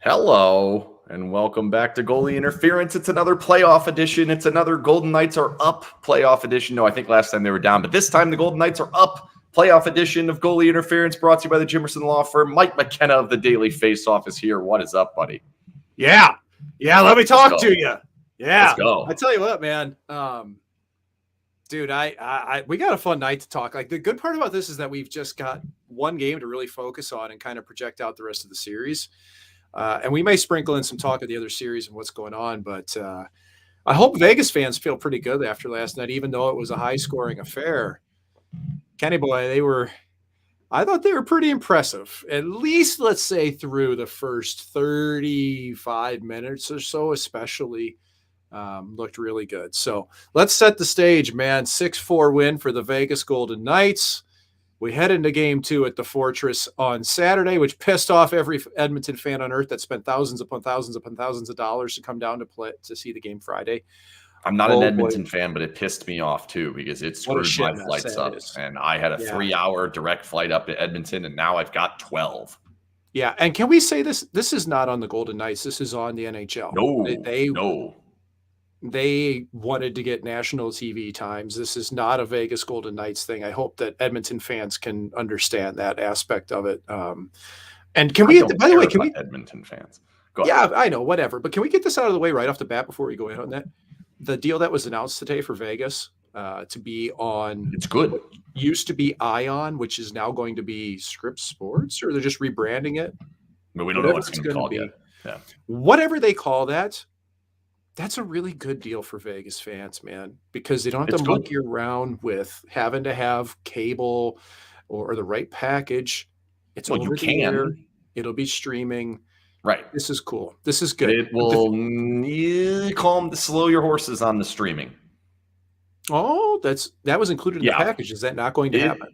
Hello, and welcome back to Goalie Interference. It's another playoff edition. It's another Golden Knights are up playoff edition. No, I think last time they were down, but this time the Golden Knights are up playoff edition of Goalie Interference, brought to you by the Jimerson Law Firm. Mike McKenna of the Daily Faceoff is here. What is up, buddy? Yeah, let me talk to you. Yeah, let's go. I tell you what, man. Dude, we got a fun night to talk. Like, the good part about this is that we've just got one game to really focus on and kind of project out the rest of the series. And we may sprinkle in some talk of the other series and what's going on, but I hope Vegas fans feel pretty good after last night, even though it was a high-scoring affair. Kenny boy, I thought they were pretty impressive. At least, let's say, through the first 35 minutes or so, especially, looked really good. So let's set the stage, man. 6-4 win for the Vegas Golden Knights. We head into game 2 at the Fortress on Saturday, which pissed off every Edmonton fan on earth that spent thousands upon thousands upon thousands of dollars to come down to see the game Friday. I'm not an Edmonton fan, but it pissed me off too because it screwed my flights up. And I had a 3-hour direct flight up to Edmonton, and now I've got 12. Yeah, and can we say this? This is not on the Golden Knights. This is on the NHL. No. They wanted to get national TV times. This is not a Vegas Golden Knights thing. I hope that Edmonton fans can understand that aspect of it. And can we, by the way, can we Edmonton fans? Go ahead. Yeah, I know, whatever. But can we get this out of the way right off the bat before we go in on that? The deal that was announced today for Vegas to be on, it's good. What used to be Ion, which is now going to be Scripps Sports, or they're just rebranding it. But we don't know what it's going to call yet. Yeah. Whatever they call that. That's a really good deal for Vegas fans, man, because they don't have to monkey around with having to have cable or the right package. It's over the air. It'll be streaming. Right. This is cool. This is good. It will slow your horses on the streaming. Oh, that was included in the package. Is that not going to happen?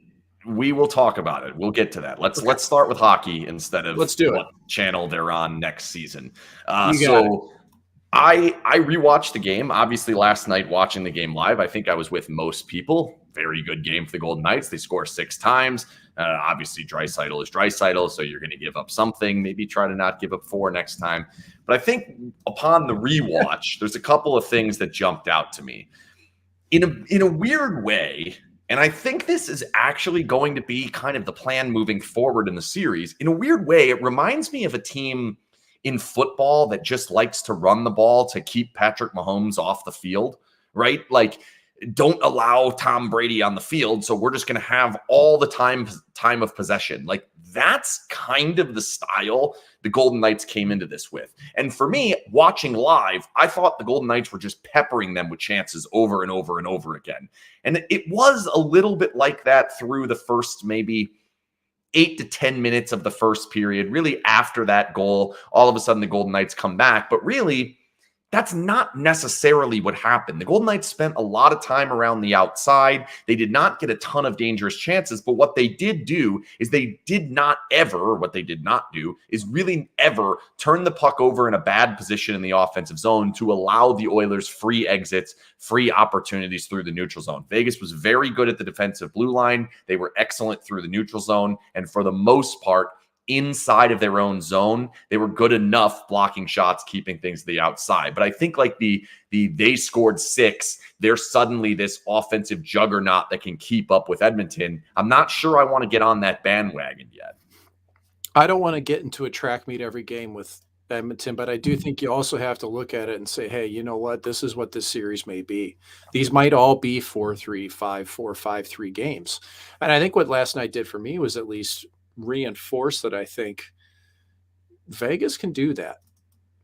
We will talk about it. We'll get to that. Let's start with hockey instead of what channel they're on next season. I rewatched the game. Obviously, last night watching the game live, I think I was with most people. Very good game for the Golden Knights. They score 6 times. Obviously, Draisaitl is Draisaitl, so you're going to give up something. Maybe try to not give up 4 next time. But I think upon the rewatch, there's a couple of things that jumped out to me. In a weird way, and I think this is actually going to be kind of the plan moving forward in the series. In a weird way, it reminds me of a team in football that just likes to run the ball to keep Patrick Mahomes off the field, right? Like, don't allow Tom Brady on the field, so we're just going to have all the time of possession. Like, that's kind of the style the Golden Knights came into this with. And for me, watching live, I thought the Golden Knights were just peppering them with chances over and over and over again. And it was a little bit like that through the first maybe 8 to 10 minutes of the first period. Really, after that goal, all of a sudden the Golden Knights come back. But really, that's not necessarily what happened. The Golden Knights spent a lot of time around the outside. They did not get a ton of dangerous chances, but what they did do is they did not really ever turn the puck over in a bad position in the offensive zone to allow the Oilers free exits, free opportunities through the neutral zone. Vegas was very good at the defensive blue line. They were excellent through the neutral zone, and for the most part, inside of their own zone, they were good enough blocking shots, keeping things to the outside. But I think like they scored 6, they're suddenly this offensive juggernaut that can keep up with Edmonton. I'm not sure I want to get on that bandwagon yet. I don't want to get into a track meet every game with Edmonton, but I do think you also have to look at it and say, hey, you know what? This is what this series may be. These might all be 4-3, 5-4, 5-3 games. And I think what last night did for me was at least reinforce that I think Vegas can do that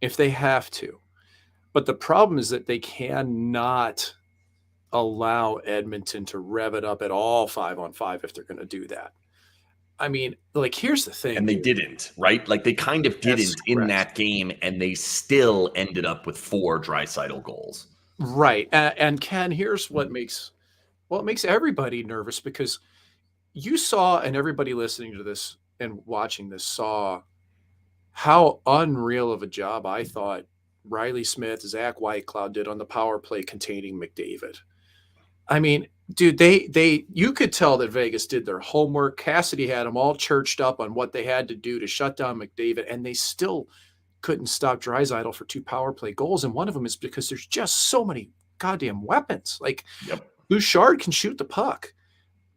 if they have to. But the problem is that they cannot allow Edmonton to rev it up at all 5-on-5 if they're going to do that. I mean, like, here's the thing. And they didn't, right? Like they kind of didn't in that game, and they still ended up with 4 Draisaitl goals. Right. And Ken, here's what makes everybody nervous, because you saw, and everybody listening to this and watching this saw how unreal of a job I thought Riley Smith, Zach Whitecloud did on the power play containing McDavid. I mean, dude, you could tell that Vegas did their homework. Cassidy had them all churched up on what they had to do to shut down McDavid, and they still couldn't stop Draisaitl for 2 power play goals. And one of them is because there's just so many goddamn weapons. Like, Bouchard can shoot the puck.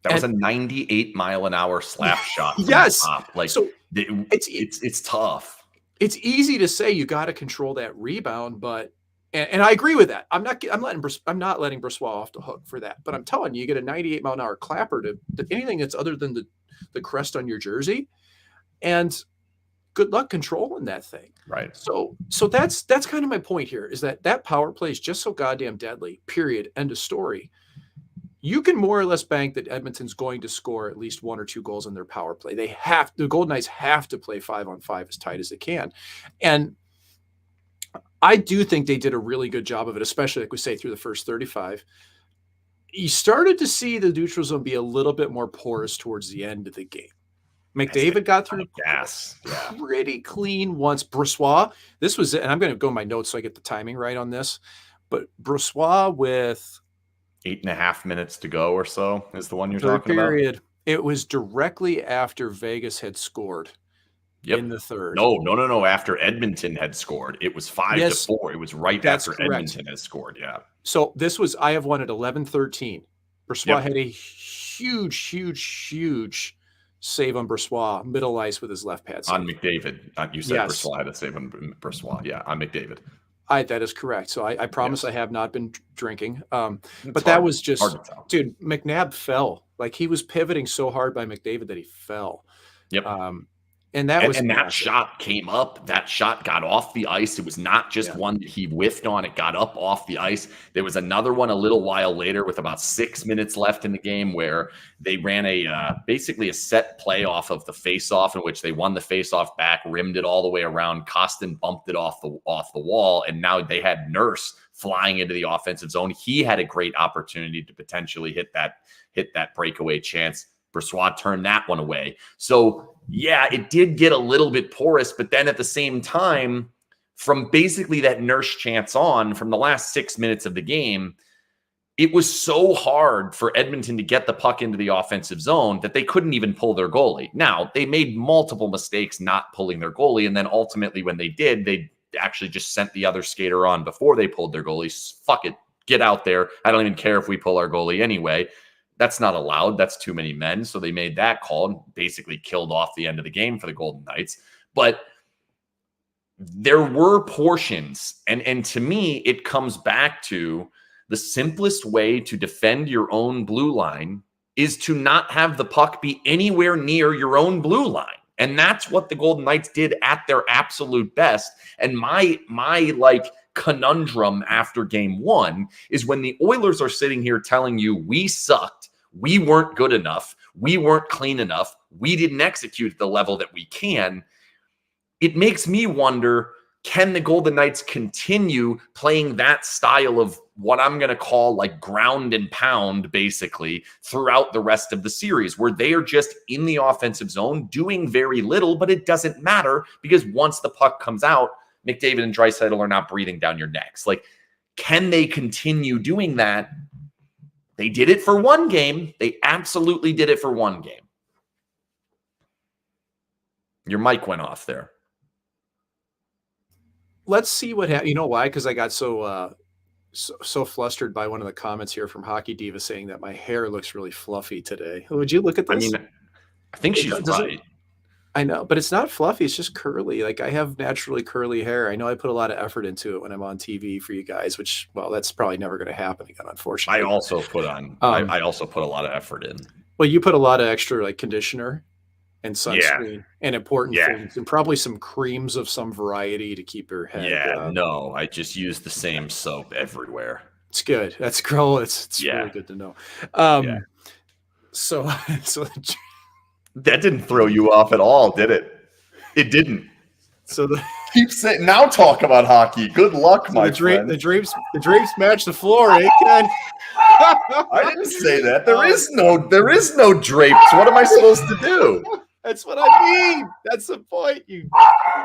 That was a 98-mile-an-hour slap shot. Yes. Like, so it's tough. It's easy to say you got to control that rebound, but and I agree with that. I'm not letting Brossoit off the hook for that. But I'm telling you, you get a 98-mile-an-hour clapper to anything that's other than the crest on your jersey, and good luck controlling that thing. Right. So that's kind of my point here, is that power play is just so goddamn deadly. Period. End of story. You can more or less bank that Edmonton's going to score at least 1 or 2 goals in their power play. The Golden Knights have to play 5-on-5 as tight as they can. And I do think they did a really good job of it, especially, like we say, through the first 35. You started to see the neutral zone be a little bit more porous towards the end of the game. McDavid got through pretty clean once. Brossoit, this was it, and I'm going to go in my notes so I get the timing right on this, but Brossoit with 8.5 minutes to go or so is the one you're talking about. It was directly after Vegas had scored in the third. No. After Edmonton had scored, it was 5-4. It was right after Edmonton had scored. Yeah. So this was, I have one at 11:13. Brossoit had a huge save on Brossoit, middle ice with his left pad save. On McDavid. You said Brossoit had a save on Brossoit. Yeah, on McDavid. That is correct. So I promise I have not been drinking. But that was just, dude, McNabb fell. Like, he was pivoting so hard by McDavid that he fell. Yep. And that shot came up. That shot got off the ice. It was not just one that he whiffed on. It got up off the ice. There was another one a little while later with about 6 minutes left in the game where they ran basically a set play off of the faceoff, in which they won the faceoff back, rimmed it all the way around. Costin bumped it off the wall, and now they had Nurse flying into the offensive zone. He had a great opportunity to potentially hit that breakaway chance. Brossoit turned that one away. So, yeah, it did get a little bit porous, but then at the same time, from basically that Nurse chance on, from the last 6 minutes of the game, it was so hard for Edmonton to get the puck into the offensive zone that they couldn't even pull their goalie. Now, they made multiple mistakes not pulling their goalie, and then ultimately when they did, they actually just sent the other skater on before they pulled their goalie. Fuck it, get out there. I don't even care if we pull our goalie anyway. That's not allowed. That's too many men. So they made that call and basically killed off the end of the game for the Golden Knights. But there were portions, and to me, it comes back to the simplest way to defend your own blue line is to not have the puck be anywhere near your own blue line. And that's what the Golden Knights did at their absolute best. And my conundrum after game 1 is when the Oilers are sitting here telling you we sucked, we weren't good enough, we weren't clean enough, we didn't execute at the level that we can. It makes me wonder, can the Golden Knights continue playing that style of what I'm going to call like ground and pound basically throughout the rest of the series, where they are just in the offensive zone doing very little, but it doesn't matter because once the puck comes out, McDavid and Draisaitl are not breathing down your necks. Like, can they continue doing that? They did it for one game. They absolutely did it for one game. Your mic went off there. Let's see what happens. You know why? Because I got so flustered by one of the comments here from Hockey Diva saying that my hair looks really fluffy today. Would you look at this? I mean, I think she's right. I know, but it's not fluffy. It's just curly. Like, I have naturally curly hair. I know I put a lot of effort into it when I'm on TV for you guys, which, well, that's probably never going to happen again, unfortunately. I also put a lot of effort in. Well, you put a lot of extra like conditioner and sunscreen and important things, and probably some creams of some variety to keep your head. Yeah, no, I just use the same soap everywhere. It's good. That's cool. It's really good to know. So That didn't throw you off at all, did it? It didn't. So Keep saying, now talk about hockey. Good luck, my friend. The dreams match the floor, eh, Ken? I didn't say that. There is no drapes. What am I supposed to do? That's what I mean. That's the point.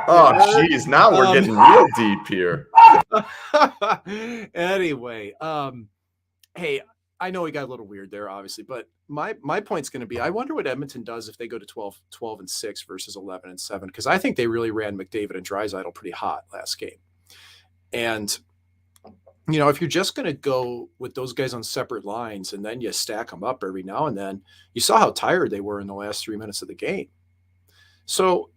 Oh, jeez. Now we're getting real deep here. Anyway, hey, I know we got a little weird there, obviously, but my point's going to be, I wonder what Edmonton does if they go to 12-6 versus 11-7, because I think they really ran McDavid and Draisaitl pretty hot last game. And, you know, if you're just going to go with those guys on separate lines and then you stack them up every now and then, you saw how tired they were in the last 3 minutes of the game. So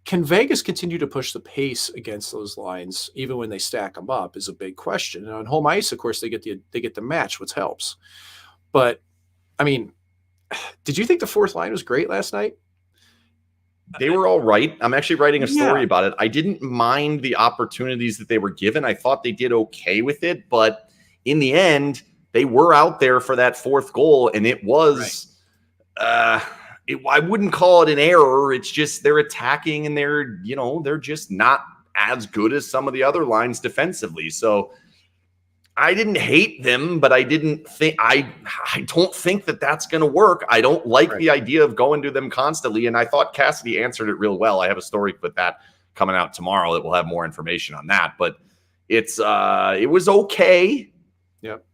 can Vegas continue to push the pace against those lines even when they stack them up is a big question. And on home ice, of course, they get the match, which helps. But I mean, did you think the fourth line was great last night? They were all right. I'm actually writing a story about it. I didn't mind the opportunities that they were given. I thought they did okay with it, but in the end, they were out there for that fourth goal, and it was I wouldn't call it an error. It's just they're attacking and they're just not as good as some of the other lines defensively. So I didn't hate them, but I don't think that that's going to work. I don't like the idea of going to them constantly. And I thought Cassidy answered it real well. I have a story with that coming out tomorrow that we'll have more information on that, but it was okay. Yep.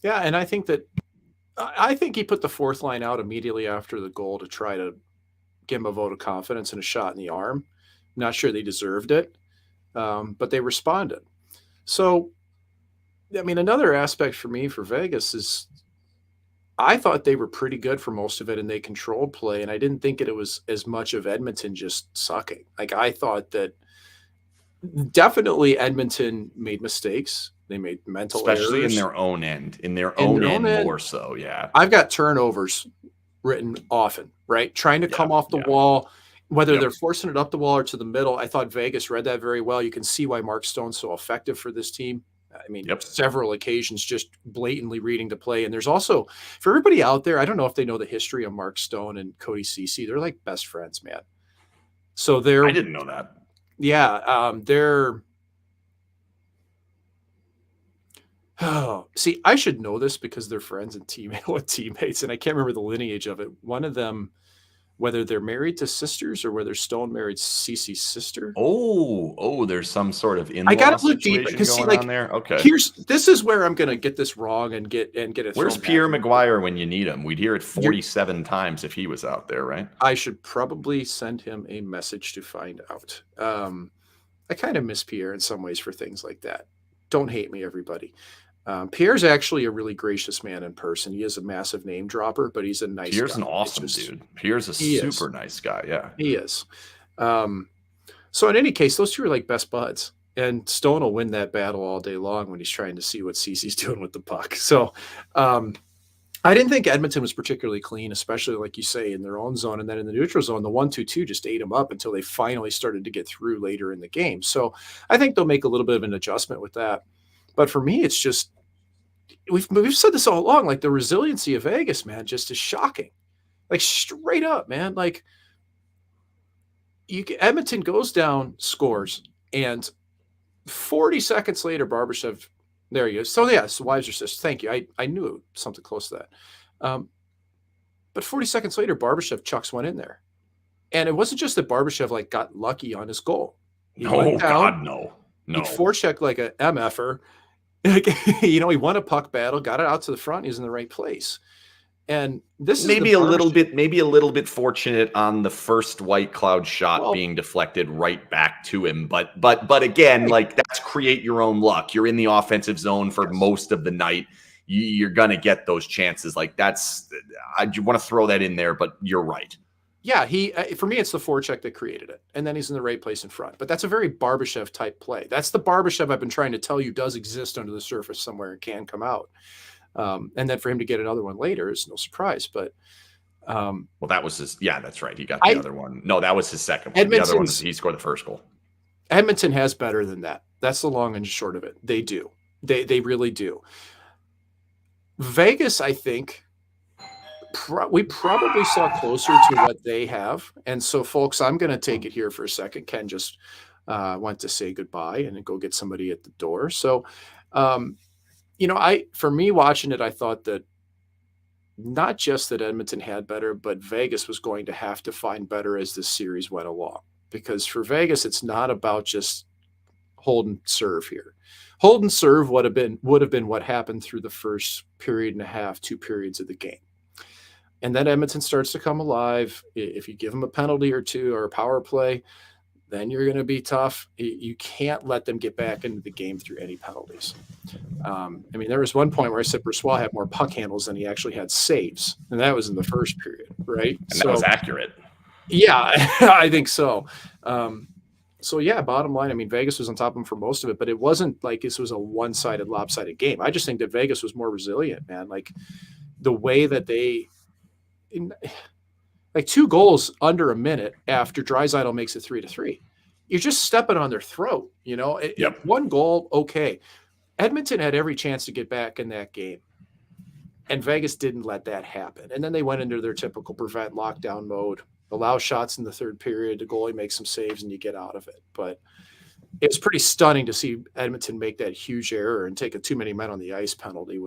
Yeah. And I think he put the fourth line out immediately after the goal to try to give him a vote of confidence and a shot in the arm. I'm not sure they deserved it, but they responded. So, I mean, another aspect for me for Vegas is I thought they were pretty good for most of it and they controlled play. And I didn't think it was as much of Edmonton just sucking. Like, I thought that definitely Edmonton made mistakes. They made mental errors. Especially in their own end. More so, yeah. I've got turnovers written often, right? Trying to come off the wall, whether they're forcing it up the wall or to the middle. I thought Vegas read that very well. You can see why Mark Stone's so effective for this team. I mean, several occasions just blatantly reading the play. And there's also, for everybody out there, I don't know if they know the history of Mark Stone and Cody Ceci. They're like best friends, man. So I didn't know that. Yeah. See, I should know this because they're friends and teammates. And I can't remember the lineage of it. One of them, whether they're married to sisters or whether Stone married Cece's sister. Oh, there's some sort of in-law I got to look deep because going on there. Okay, this is where I'm going to get this wrong and get it. Where's Pierre McGuire when you need him? We'd hear it 47 times if he was out there, right? I should probably send him a message to find out. I kind of miss Pierre in some ways for things like that. Don't hate me, everybody. Pierre's actually a really gracious man in person. He is a massive name dropper, but he's a nice Pierre's guy. An awesome dude. Pierre's a super nice guy. Yeah, he is. So in any case, those two are like best buds, and Stone will win that battle all day long when he's trying to see what Cece's doing with the puck. So I didn't think Edmonton was particularly clean, especially like you say in their own zone, and then in the neutral zone, the 1-2-2 just ate them up until they finally started to get through later in the game. So I think they'll make a little bit of an adjustment with that. But for me, it's just we've said this all along. Like the resiliency of Vegas, man, just is shocking. Like straight up, man. Like Edmonton goes down, scores, and 40 seconds later, Barbashev. There you go. So yes, wives are sisters. Thank you. I knew something close to that. But 40 seconds later, Barbashev chucks one in there, and it wasn't just that Barbashev like got lucky on his goal. He went down, no. He forechecked like a MFer. He won a puck battle, got it out to the front. He's in the right place. And this is maybe a little bit fortunate on the first White Cloud shot being deflected right back to him. But again, like that's create your own luck. You're in the offensive zone for most of the night. You're going to get those chances. Like I want to throw that in there, but you're right. Yeah, for me, it's the forecheck that created it. And then he's in the right place in front. But that's a very Barbashev type play. That's the Barbashev I've been trying to tell you does exist under the surface somewhere and can come out. And then for him to get another one later is no surprise. But that was his. Yeah, that's right. He got the other one. No, that was his second one. The other one, he scored the first goal. Edmonton has better than that. That's the long and short of it. They do. They really do. Vegas, I think, we probably saw closer to what they have. And so, folks, I'm going to take it here for a second. Ken just went to say goodbye and then go get somebody at the door. So, um, for me watching it, I thought that not just that Edmonton had better, but Vegas was going to have to find better as this series went along. Because for Vegas, it's not about just hold and serve here. Hold and serve would have been what happened through the first period and a half, 2 periods of the game. And then Edmonton starts to come alive. If you give them a penalty or two or a power play, then you're going to be tough. You can't let them get back into the game through any penalties. There was one point where I said Brossoit had more puck handles than he actually had saves, and that was in the first period, right? And that was accurate. Yeah, I think so. Bottom line, Vegas was on top of him for most of it, but it wasn't like this was a one-sided, lopsided game. I just think that Vegas was more resilient, man. Like the way that like 2 goals under a minute after Draisaitl makes it 3-3. You're just stepping on their throat, Yep. 1 goal, okay. Edmonton had every chance to get back in that game, and Vegas didn't let that happen. And then they went into their typical prevent lockdown mode, allow shots in the third period, the goalie makes some saves, and you get out of it. But it was pretty stunning to see Edmonton make that huge error and take a too many men on the ice penalty.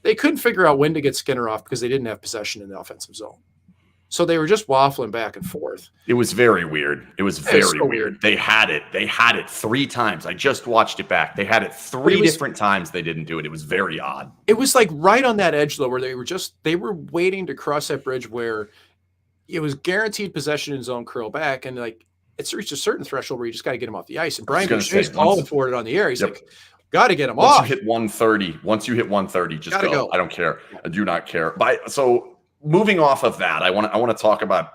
They couldn't figure out when to get Skinner off because they didn't have possession in the offensive zone. So they were just waffling back and forth. It was very weird. It was very weird. They had it 3 times. I just watched it back. They had it 3 different times. They didn't do it. It was very odd. It was like right on that edge, though, where they were waiting to cross that bridge where it was guaranteed possession in zone curl back. And like, it's reached a certain threshold where you just got to get him off the ice. And Brian Boucher's calling for it on the air. He's like, got to get him off. Once you hit 130, just go. I don't care. I do not care. So moving off of that, I want to talk about,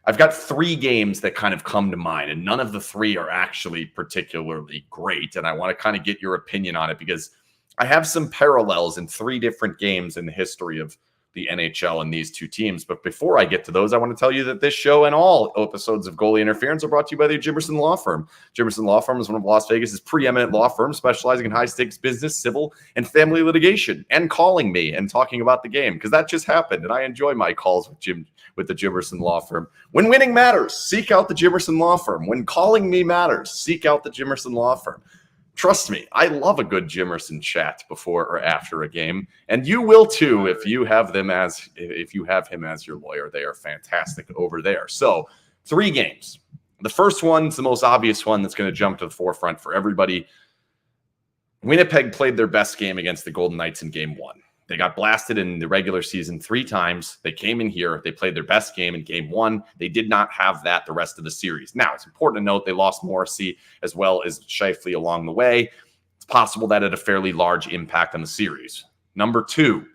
I've got 3 games that kind of come to mind, and none of the 3 are actually particularly great. And I want to kind of get your opinion on it because I have some parallels in 3 different games in the history of the NHL and these 2 teams. But before I get to those, I want to tell you that this show and all episodes of Goalie Interference are brought to you by the Jimerson Law Firm. Jimerson Law Firm is one of Las Vegas's preeminent law firms specializing in high-stakes business, civil, and family litigation, and calling me and talking about the game because that just happened, and I enjoy my calls with the Jimerson Law Firm. When winning matters, seek out the Jimerson Law Firm. When calling me matters, seek out the Jimerson Law Firm. Trust me, I love a good Jimerson chat before or after a game, and you will too if you have him as your lawyer. They are fantastic over there. So, 3 games. The first one's the most obvious one that's going to jump to the forefront for everybody. Winnipeg played their best game against the Golden Knights in Game 1. They got blasted in the regular season 3 times. They came in here. They played their best game in Game 1. They did not have that the rest of the series. Now, it's important to note they lost Morrissey as well as Scheifele along the way. It's possible that had a fairly large impact on the series. Number 2,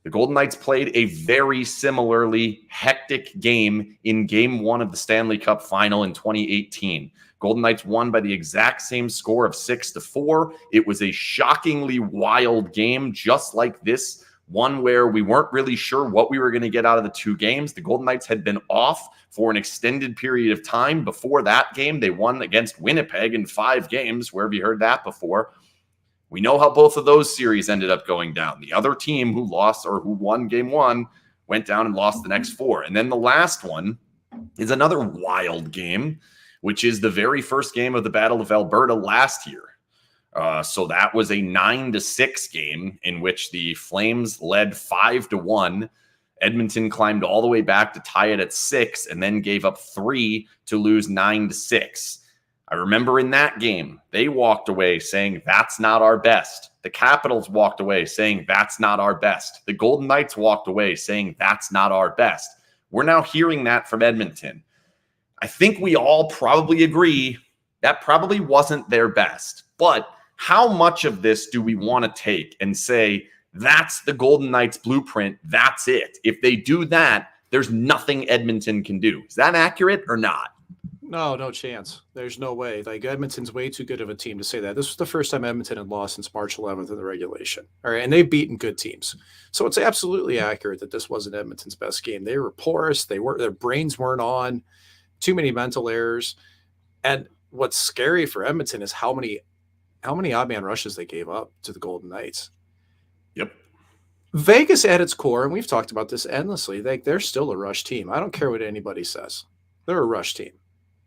the Golden Knights played a very similarly hectic game in Game 1 of the Stanley Cup Final in 2018. Golden Knights won by the exact same score of 6-4. It was a shockingly wild game, just like this one where we weren't really sure what we were going to get out of the 2 games. The Golden Knights had been off for an extended period of time. Before that game, they won against Winnipeg in 5 games. Where have you heard that before? We know how both of those series ended up going down. The other team who won Game 1 went down and lost the next 4. And then the last one is another wild game, which is the very first game of the Battle of Alberta last year. So that was a 9-6 game in which the Flames led 5-1. Edmonton climbed all the way back to tie it at 6 and then gave up 3 to lose 9-6. I remember in that game, they walked away saying, that's not our best. The Capitals walked away saying, that's not our best. The Golden Knights walked away saying, that's not our best. We're now hearing that from Edmonton. I think we all probably agree that probably wasn't their best. But how much of this do we want to take and say, that's the Golden Knights blueprint, that's it? If they do that, there's nothing Edmonton can do. Is that accurate or not? No chance. There's no way. Like, Edmonton's way too good of a team to say that. This was the first time Edmonton had lost since March 11th in the regulation. All right, and they've beaten good teams. So it's absolutely accurate that this wasn't Edmonton's best game. They were porous. Their brains weren't on. Too many mental errors. And what's scary for Edmonton is how many odd man rushes they gave up to the Golden Knights. Yep. Vegas at its core, and we've talked about this endlessly, they're still a rush team. I don't care what anybody says. They're a rush team.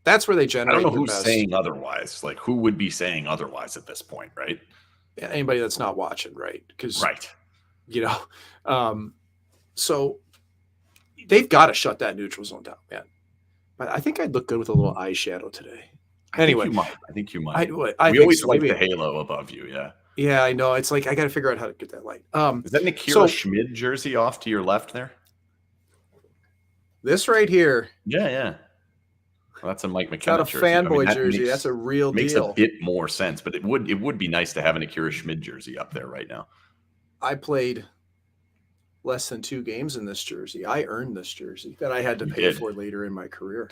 That's where they I generate don't know their who's best. saying otherwise. Like, who would be saying otherwise at this point, right? Anybody that's not watching, right? Because, Right. you know, so they've got to shut that neutral zone down, man. But I think I'd look good with a little eyeshadow today. Anyway, I think you might. I We think always so. like Maybe. the halo above you, yeah. Yeah, I know. It's like I got to figure out how to get that light. Is that an Akira Schmid jersey off to your left there? This right here. Yeah. Well, that's a Mike McKenna not a jersey. fanboy that jersey. That's a real makes deal. a bit more sense, but it would be nice to have an Akira Schmid jersey up there right now. I played less than 2 games in this jersey. I earned this jersey that I had to pay for later in my career.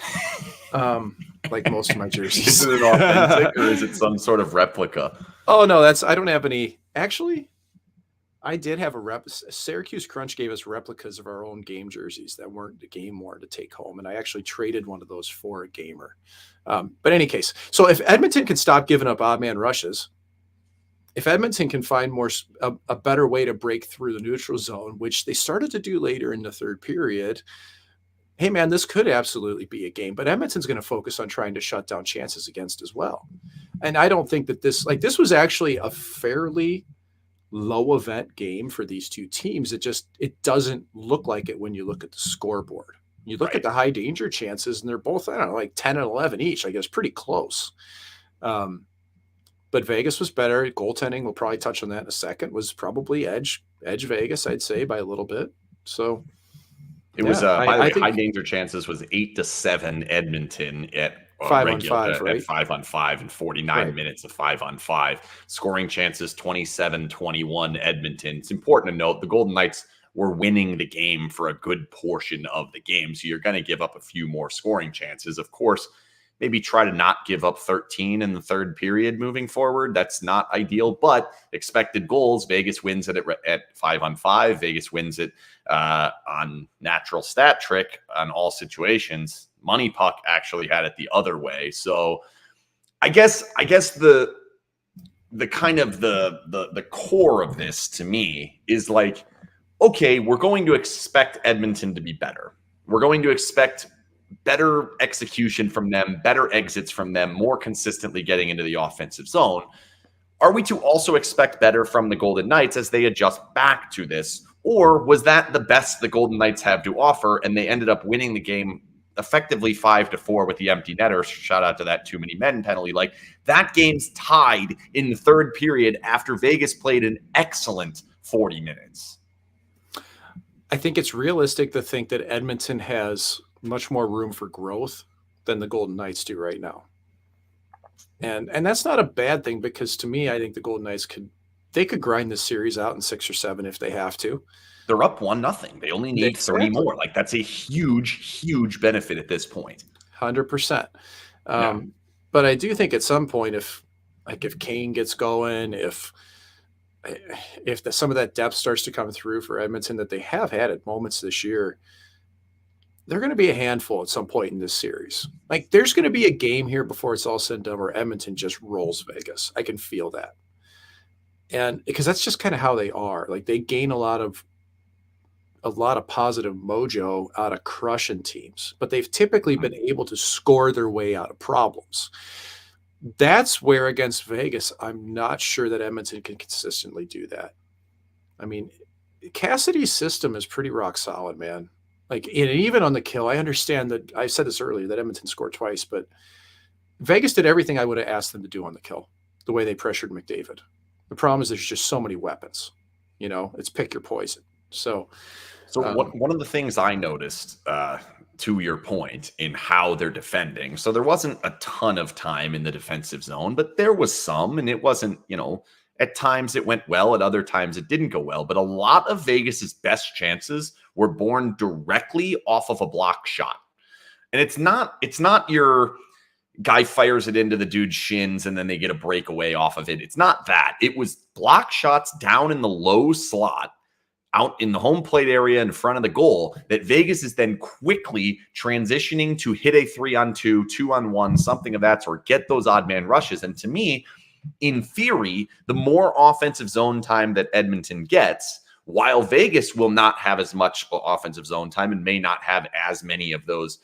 Like most of my jerseys. Is it authentic or is it some sort of replica? Oh no, I don't have any. Actually, I did have a Syracuse Crunch gave us replicas of our own game jerseys that weren't the game worn to take home, and I actually traded one of those for a gamer. But in any case, so if Edmonton can stop giving up odd man rushes, if Edmonton can find a better way to break through the neutral zone, which they started to do later in the third period, hey man, this could absolutely be a game. But Edmonton's going to focus on trying to shut down chances against as well. And I don't think that this was actually a fairly low event game for these two teams. It doesn't look like it when you look at the scoreboard. You look at the high danger chances, and they're both, I don't know, like 10 and 11 each. I guess pretty close. But Vegas was better. Goaltending, we'll probably touch on that in a second, was probably edge Vegas, I'd say, by a little bit. So it was by the way, high danger chances was 8-7 Edmonton at 5-on-5, right? At 5-on-5 and 49 minutes of 5-on-5. Scoring chances 27-21 Edmonton. It's important to note the Golden Knights were winning the game for a good portion of the game, so you're going to give up a few more scoring chances. Of course, maybe try to not give up 13 in the third period moving forward. That's not ideal, but expected goals, Vegas wins it at 5-on-5. Vegas wins it on natural stat trick on all situations. Money Puck actually had it the other way. So I guess the kind of the core of this to me is like, okay, we're going to expect Edmonton to be better. We're going to expect better execution from them, better exits from them, more consistently getting into the offensive zone. Are we to also expect better from the Golden Knights as they adjust back to this? Or was that the best the Golden Knights have to offer, and they ended up winning the game effectively 5-4 with the empty netter? Shout out to that too many men penalty. Like, that game's tied in the third period after Vegas played an excellent 40 minutes. I think it's realistic to think that Edmonton has much more room for growth than the Golden Knights do right now. And that's not a bad thing, because to me, I think the Golden Knights could grind this series out in 6 or 7 if they have to. They're up 1-0. They only need 3 more. Like, that's a huge benefit at this point. 100%. But I do think at some point, if Kane gets going, if some of that depth starts to come through for Edmonton that they have had at moments this year, they're going to be a handful at some point in this series. Like, there's going to be a game here before it's all said and done where Edmonton just rolls Vegas. I can feel that. And because that's just kind of how they are. Like, they gain a lot of positive mojo out of crushing teams, but they've typically been able to score their way out of problems. That's where against Vegas, I'm not sure that Edmonton can consistently do that. I mean, Cassidy's system is pretty rock solid, man. Like, even on the kill, I understand that I said this earlier that Edmonton scored twice, but Vegas did everything I would have asked them to do on the kill, the way they pressured McDavid. The problem is there's just so many weapons. You know, it's pick your poison. So one of the things I noticed, to your point, in how they're defending, so there wasn't a ton of time in the defensive zone, but there was some, and it wasn't, at times it went well, at other times it didn't go well. But a lot of Vegas's best chances were born directly off of a block shot. And it's not your guy fires it into the dude's shins and then they get a breakaway off of it. It's not that. It was block shots down in the low slot, out in the home plate area in front of the goal, that Vegas is then quickly transitioning to hit a 3-on-2, 2-on-1, something of that sort, get those odd man rushes. And to me, in theory, the more offensive zone time that Edmonton gets, while Vegas will not have as much offensive zone time and may not have as many of those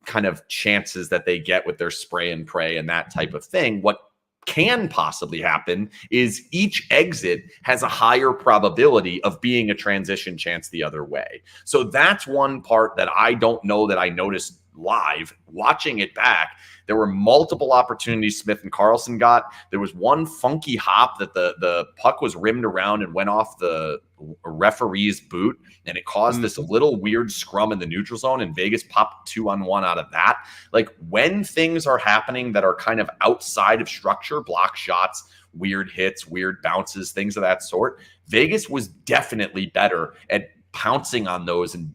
kind of chances that they get with their spray and pray and that type of thing. What can possibly happen is each exit has a higher probability of being a transition chance the other way. So that's one part that I don't know that I noticed live. Watching it back, there were multiple opportunities Smith and Carlson got. There was one funky hop that the puck was rimmed around and went off the referee's boot, and it caused this little weird scrum in the neutral zone, and Vegas popped 2-on-1 out of that. Like, when things are happening that are kind of outside of structure, block shots, weird hits, weird bounces, things of that sort, Vegas was definitely better at pouncing on those and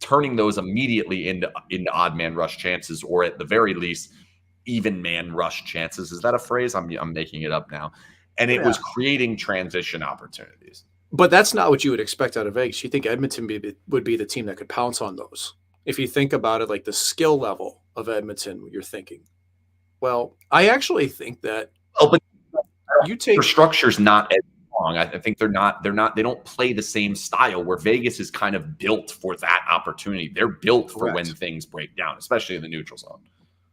turning those immediately into odd man rush chances, or at the very least, even man rush chances. Is that a phrase? I'm making it up now. And it was creating transition opportunities. But that's not what you would expect out of Vegas. You think Edmonton would be the team that could pounce on those. If you think about it, like the skill level of Edmonton, you're thinking, well, I actually think that but you take their structure's not as strong. I think they don't play the same style, where Vegas is kind of built for that opportunity. They're built for when things break down, especially in the neutral zone.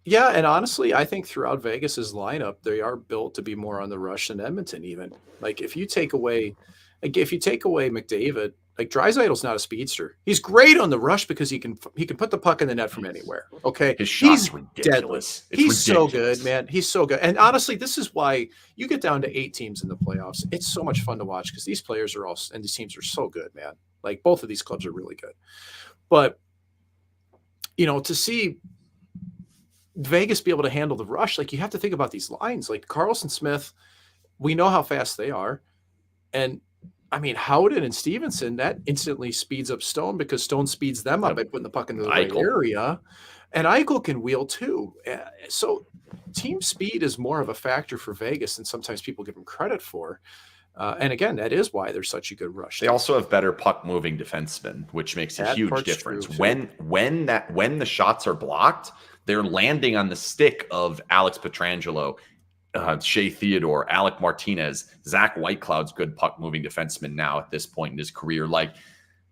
Yeah, and honestly, I think throughout Vegas's lineup, they are built to be more on the rush than Edmonton even. Like, if you take away McDavid, like, Draisaitl's not a speedster. He's great on the rush because he can put the puck in the net from anywhere. Okay, his shot's ridiculous. He's so good, man. He's so good. And honestly, this is why you get down to 8 teams in the playoffs. It's so much fun to watch because these players are all, and these teams are so good, man. Like, both of these clubs are really good. But, you know, to see Vegas be able to handle the rush, like, you have to think about these lines. Like, Carlson, Smith, we know how fast they are. And I mean, Howden and Stevenson, that instantly speeds up Stone because Stone speeds them up by putting the puck into the right area. And Eichel can wheel too. So team speed is more of a factor for Vegas than sometimes people give them credit for. And again, that is why they're such a good rush. They also have better puck moving defensemen, which makes a huge difference. When the shots are blocked, they're landing on the stick of Alex Pietrangelo, Shea Theodore, Alec Martinez, Zach Whitecloud's good puck moving defenseman now at this point in his career. Like,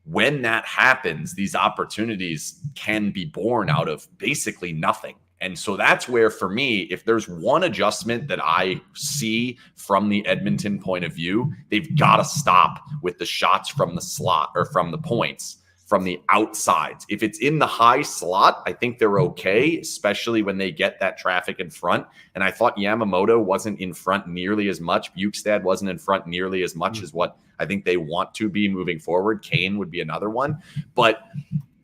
when that happens, these opportunities can be born out of basically nothing. And so that's where, for me, if there's one adjustment that I see from the Edmonton point of view, they've got to stop with the shots from the slot, or from the points from the outsides. If it's in the high slot, I think they're okay, especially when they get that traffic in front. And I thought Yamamoto wasn't in front nearly as much. Bukestad wasn't in front nearly as much as what I think they want to be moving forward. Kane would be another one. But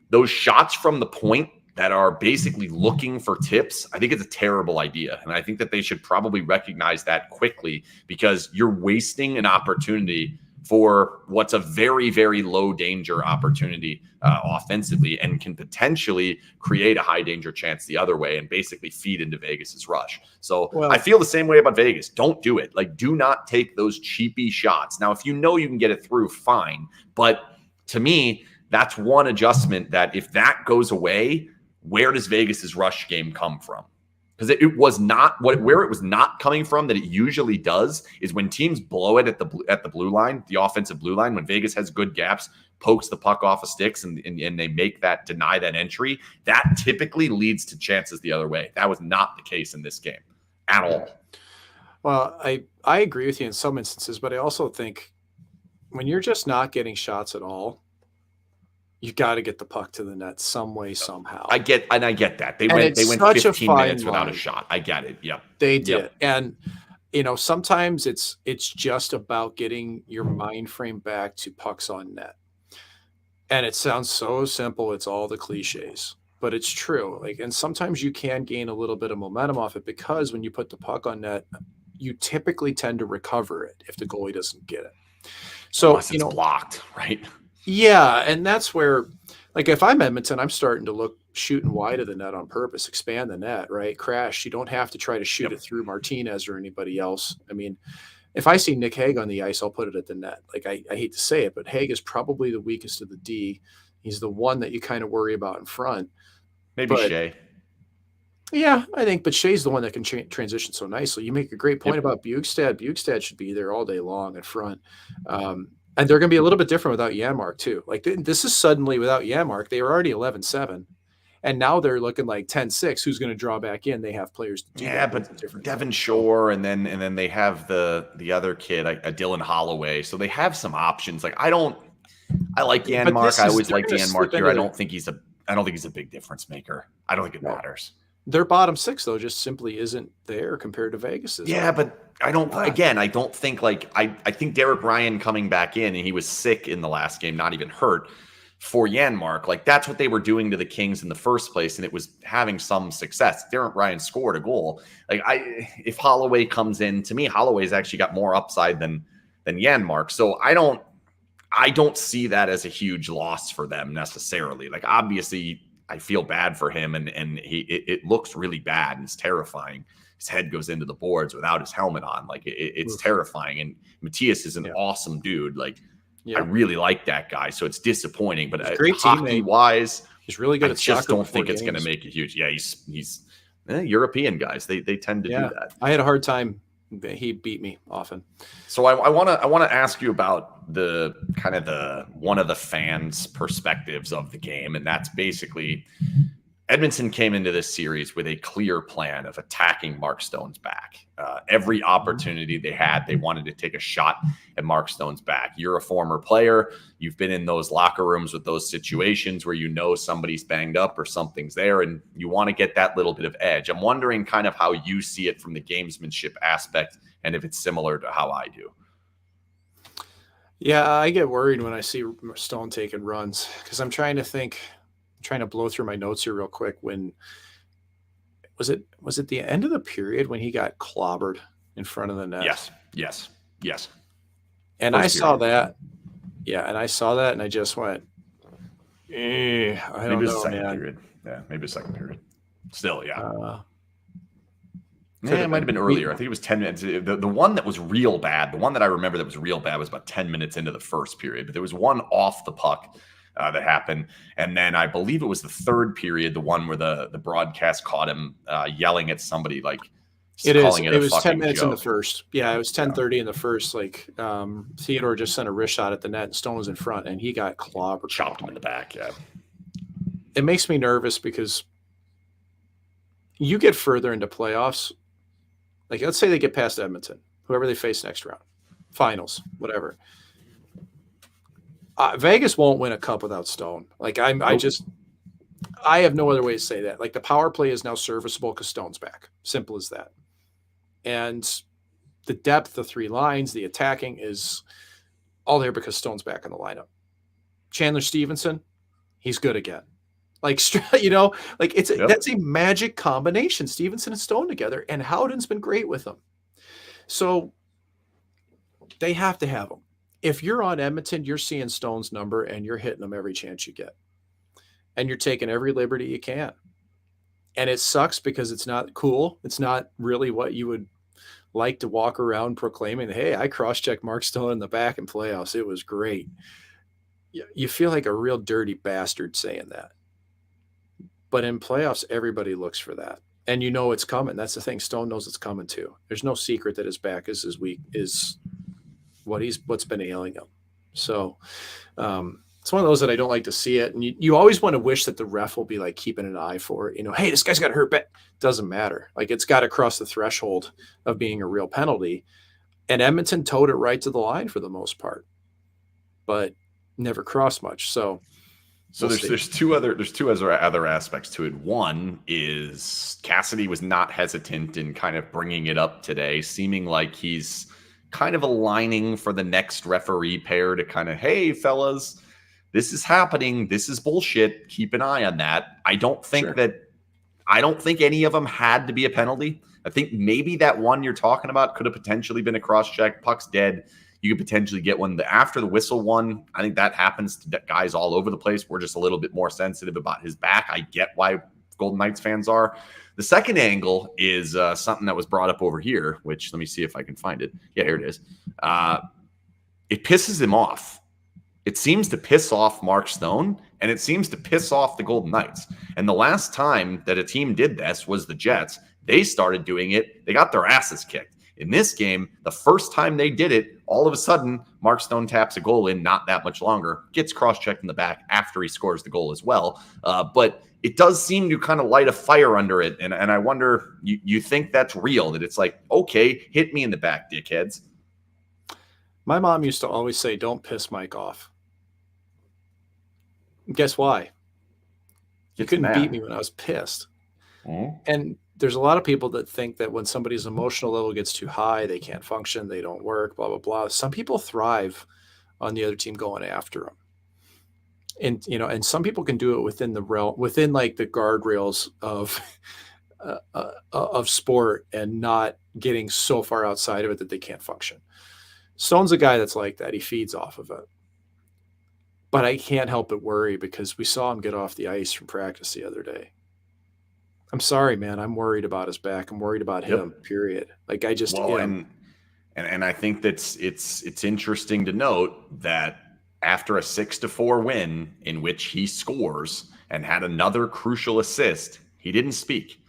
those shots from the point that are basically looking for tips, I think it's a terrible idea. And I think that they should probably recognize that quickly, because you're wasting an opportunity for what's a very, very low danger opportunity offensively, and can potentially create a high danger chance the other way and basically feed into Vegas's rush. So I feel the same way about Vegas. Don't do it. Like, do not take those cheapy shots. Now, if you know you can get it through, fine. But to me, that's one adjustment that, if that goes away, where does Vegas's rush game come from? Because it was not where it was not coming from, that it usually does, is when teams blow it at the blue line, the offensive blue line, when Vegas has good gaps, pokes the puck off of sticks, and they deny that entry, that typically leads to chances the other way. That was not the case in this game at all. Well, I agree with you in some instances, but I also think when you're just not getting shots at all, you got to get the puck to the net some way, somehow. I get that. They went 15 minutes without a shot. I get it. Yeah. They did. Yep. And, you know, sometimes it's just about getting your mind frame back to pucks on net. And it sounds so simple. It's all the cliches, but it's true. Like, and sometimes you can gain a little bit of momentum off it, because when you put the puck on net, you typically tend to recover it if the goalie doesn't get it. So, unless it's blocked, right? Yeah, and that's where, like, if I'm Edmonton, I'm starting to look shooting wide of the net on purpose, expand the net, right? Crash. You don't have to try to shoot it through Martinez or anybody else. I mean, if I see Nick Hague on the ice, I'll put it at the net. Like, I hate to say it, but Hague is probably the weakest of the D. He's the one that you kind of worry about in front. Maybe Shea. Yeah, I think, but Shea's the one that can transition so nicely. You make a great point about Bukestad. Bukestad should be there all day long in front. And they're going to be a little bit different without Janmark too. Like this is suddenly without Janmark, they were already 11-7. And now they're looking like 10-6. Who's going to draw back in? They have players to do that. But Devin Shore, and then they have the other kid, Dylan Holloway. So they have some options. Like I like Janmark. I always liked Janmark here. I don't think he's a big difference maker. I don't think it matters. Their bottom six though just simply isn't there compared to Vegas's. Yeah, but I don't think I think Derek Ryan coming back in, and he was sick in the last game, not even hurt. For Janmark, like that's what they were doing to the Kings in the first place, and it was having some success. Derek Ryan scored a goal. Like if Holloway comes in, to me, Holloway's actually got more upside than Janmark. So I don't see that as a huge loss for them necessarily. Like obviously, I feel bad for him, and it looks really bad and it's terrifying. His head goes into the boards without his helmet on. Like it's terrifying. And Matthias is an awesome dude. Like. Yeah. I really like that guy, so it's disappointing. But hockey-wise, he's really good. I just don't think it's going to make it huge. Yeah, he's European guys. They tend to do that. I had a hard time. He beat me often. So I want to ask you about the kind of one of the fans' perspectives of the game, and that's basically Edmonton came into this series with a clear plan of attacking Mark Stone's back. Every opportunity they had, they wanted to take a shot at Mark Stone's back. You're a former player. You've been in those locker rooms with those situations where you know somebody's banged up or something's there, and you want to get that little bit of edge. I'm wondering kind of how you see it from the gamesmanship aspect and if it's similar to how I do. Yeah, I get worried when I see Stone taking runs because I'm trying to blow through my notes here real quick. When was it the end of the period when he got clobbered in front of the net? Yes. And I saw that. Yeah, and I saw that and I just went, I don't know, man. Period. Yeah, maybe a second period. Still, yeah. It might have been earlier. I think it was 10 minutes. The one that was real bad, the one that I remember that was real bad was about 10 minutes into the first period. But there was one off the puck that happened. And then I believe it was the third period, the one where the broadcast caught him yelling at somebody like it was 10 minutes in the first. Yeah, it was 10:30 in the first. Like Theodore just sent a wrist shot at the net and Stone was in front and he got clobbered. Chopped him in the back, yeah. It makes me nervous because you get further into playoffs. Like let's say they get past Edmonton, whoever they face next round, finals, whatever. Vegas won't win a cup without Stone. Like I have no other way to say that. Like the power play is now serviceable because Stone's back. Simple as that. And the depth, the three lines, the attacking is all there because Stone's back in the lineup. Chandler Stevenson, he's good again. Like that's a magic combination. Stevenson and Stone together, and Howden's been great with them. So they have to have them. If you're on Edmonton, you're seeing Stone's number and you're hitting them every chance you get. And you're taking every liberty you can. And it sucks because it's not cool. It's not really what you would like to walk around proclaiming, hey, I cross-checked Mark Stone in the back in playoffs. It was great. You feel like a real dirty bastard saying that. But in playoffs, everybody looks for that. And you know it's coming. That's the thing. Stone knows it's coming too. There's no secret that his back is what's been ailing him. So it's one of those that I don't like to see it. And you always want to wish that the ref will be like keeping an eye for it. Hey, this guy's got hurt, but doesn't matter. Like it's got to cross the threshold of being a real penalty. And Edmonton towed it right to the line for the most part, but never crossed much. So there's two other aspects to it. One is Cassidy was not hesitant in kind of bringing it up today, seeming like he's kind of aligning for the next referee pair to kind of, hey, fellas, this is happening. This is bullshit. Keep an eye on that. I don't think any of them had to be a penalty. I think maybe that one you're talking about could have potentially been a cross-check. Puck's dead. You could potentially get one. After the whistle one, I think that happens to guys all over the place. We're just a little bit more sensitive about his back. I get why Golden Knights fans are. The second angle is something that was brought up over here, which let me see if I can find it. Yeah, here it is. It pisses him off. It seems to piss off Mark Stone, and it seems to piss off the Golden Knights. And the last time that a team did this was the Jets. They started doing it. They got their asses kicked. In this game, the first time they did it, all of a sudden, Mark Stone taps a goal in not that much longer, gets cross-checked in the back after he scores the goal as well. But it does seem to kind of light a fire under it. And I wonder, you think that's real, that it's like, okay, hit me in the back, dickheads. My mom used to always say, don't piss Mike off. Guess why? You couldn't beat me when I was pissed. Mm-hmm. And there's a lot of people that think that when somebody's emotional level gets too high, they can't function, they don't work, blah, blah, blah. Some people thrive on the other team going after them. And, and some people can do it within the realm, within like the guardrails of sport and not getting so far outside of it that they can't function. Stone's a guy that's like that. He feeds off of it. But I can't help but worry because we saw him get off the ice from practice the other day. I'm sorry, man. I'm worried about his back. I'm worried about him, period. Like I just am. And I think that's it's interesting to note that after a 6-4 win in which he scores and had another crucial assist, he didn't speak.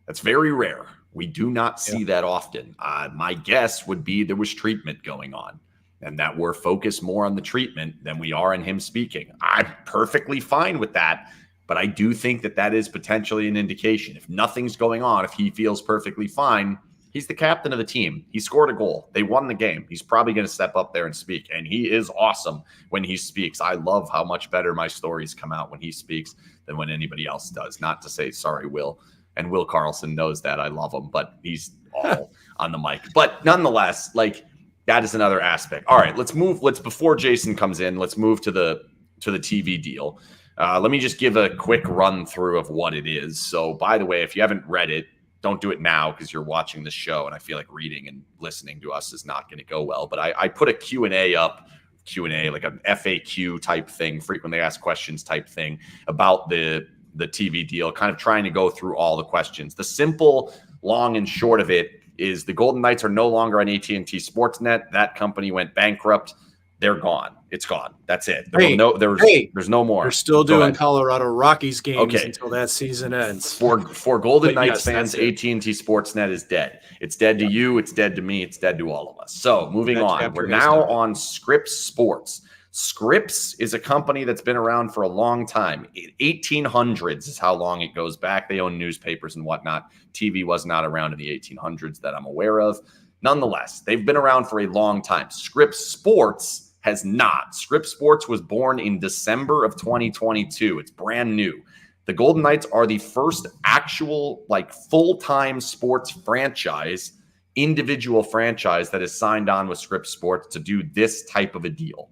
That's very rare. We do not see that often. My guess would be there was treatment going on and that we're focused more on the treatment than we are on him speaking. I'm perfectly fine with that. But I do think that is potentially an indication. If nothing's going on, if he feels perfectly fine, he's the captain of the team. He scored a goal. They won the game. He's probably going to step up there and speak. And he is awesome when he speaks. I love how much better my stories come out when he speaks than when anybody else does. Not to say sorry, Will. And Will Carlson knows that. I love him, but he's all on the mic. But nonetheless, like that is another aspect. All right, let's move. Before Jason comes in, let's move to the TV deal. Let me just give a quick run through of what it is. So, by the way, if you haven't read it, don't do it now because you're watching the show, and I feel like reading and listening to us is not going to go well. But I put a Q&A up, like an FAQ type thing, frequently asked questions type thing about the TV deal, kind of trying to go through all the questions. The simple, long, and short of it is the Golden Knights are no longer on AT&T Sportsnet. That company went bankrupt. They're gone. It's gone. That's it. There's no more. They're still doing Colorado Rockies games until that season ends. For Golden Knights fans, AT&T Sportsnet is dead. It's dead to you. It's dead to me. It's dead to all of us. So moving on, we're now on Scripps Sports. Scripps is a company that's been around for a long time. 1800s is how long it goes back. They own newspapers and whatnot. TV was not around in the 1800s that I'm aware of. Nonetheless, they've been around for a long time. Scripps Sports has not. Scripps Sports was born in December of 2022. It's brand new. The Golden Knights are the first actual, like, full-time sports franchise, individual franchise that has signed on with Scripps Sports to do this type of a deal.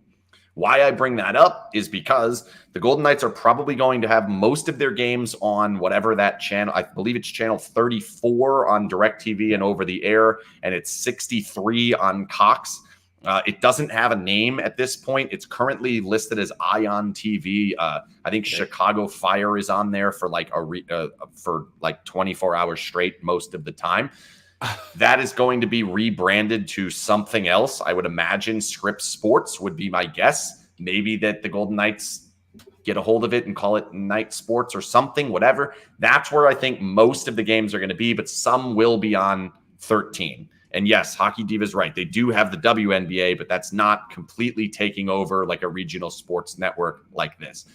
Why I bring that up is because the Golden Knights are probably going to have most of their games on whatever that channel, I believe it's channel 34 on DirecTV and over the air, and it's 63 on Cox. It doesn't have a name at this point. It's currently listed as Ion TV. I think Chicago Fire is on there for like for 24 hours straight most of the time. That is going to be rebranded to something else. I would imagine Scripps Sports would be my guess. Maybe that the Golden Knights get a hold of it and call it Night Sports or something, whatever. That's where I think most of the games are going to be, but some will be on 13. And yes, Hockey Diva is right. They do have the WNBA, but that's not completely taking over like a regional sports network like this.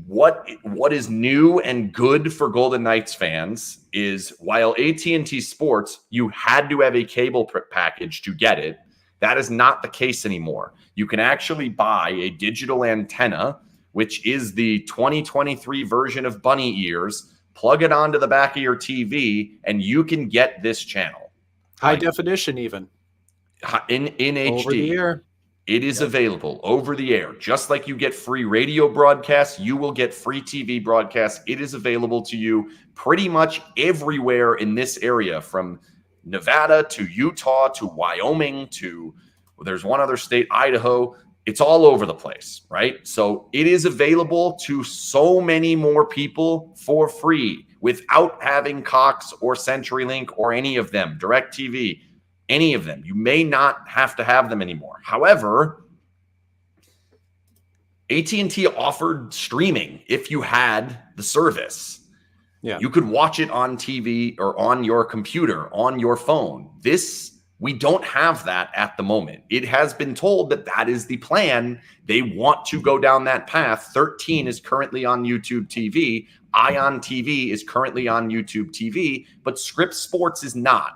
What is new and good for Golden Knights fans is while AT&T Sports, you had to have a cable package to get it. That is not the case anymore. You can actually buy a digital antenna, which is the 2023 version of Bunny Ears, plug it onto the back of your TV, and you can get this channel. High definition, even in HD. Over the air. It is available over the air. Just like you get free radio broadcasts, you will get free TV broadcasts. It is available to you pretty much everywhere in this area, from Nevada to Utah to Wyoming to, there's one other state, Idaho. It's all over the place, right? So it is available to so many more people for free without having Cox or CenturyLink or any of them, DirecTV, any of them. You may not have to have them anymore. However, AT&T offered streaming if you had the service. Yeah. You could watch it on TV or on your computer, on your phone. We don't have that at the moment. It has been told that that is the plan. They want to go down that path. 13 is currently on YouTube TV. Ion TV is currently on YouTube TV, but Script Sports is not.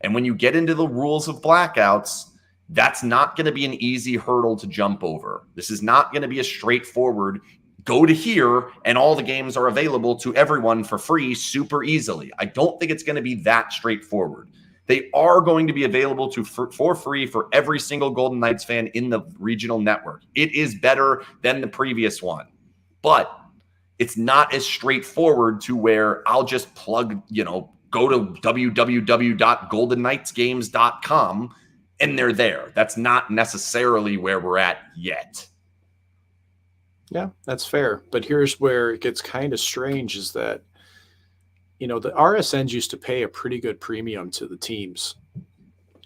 And when you get into the rules of blackouts, that's not going to be an easy hurdle to jump over. This is not going to be a straightforward go to here and all the games are available to everyone for free super easily. I don't think it's going to be that straightforward. They are going to be available for free for every single Golden Knights fan in the regional network. It is better than the previous one, but it's not as straightforward to where I'll just plug, go to www.goldenknightsgames.com and they're there. That's not necessarily where we're at yet. Yeah, that's fair. But here's where it gets kind of strange is that, the RSNs used to pay a pretty good premium to the teams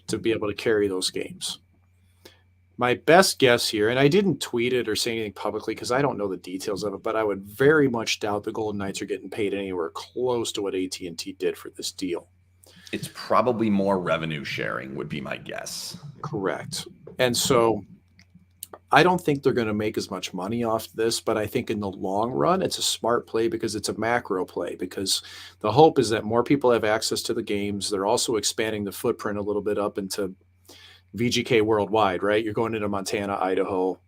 to be able to carry those games. My best guess here, and I didn't tweet it or say anything publicly because I don't know the details of it, but I would very much doubt the Golden Knights are getting paid anywhere close to what AT&T did for this deal. It's probably more revenue sharing would be my guess. Correct. And so I don't think they're going to make as much money off this, but I think in the long run, it's a smart play because it's a macro play, because the hope is that more people have access to the games. They're also expanding the footprint a little bit up into VGK worldwide, right? You're going into Montana, Idaho.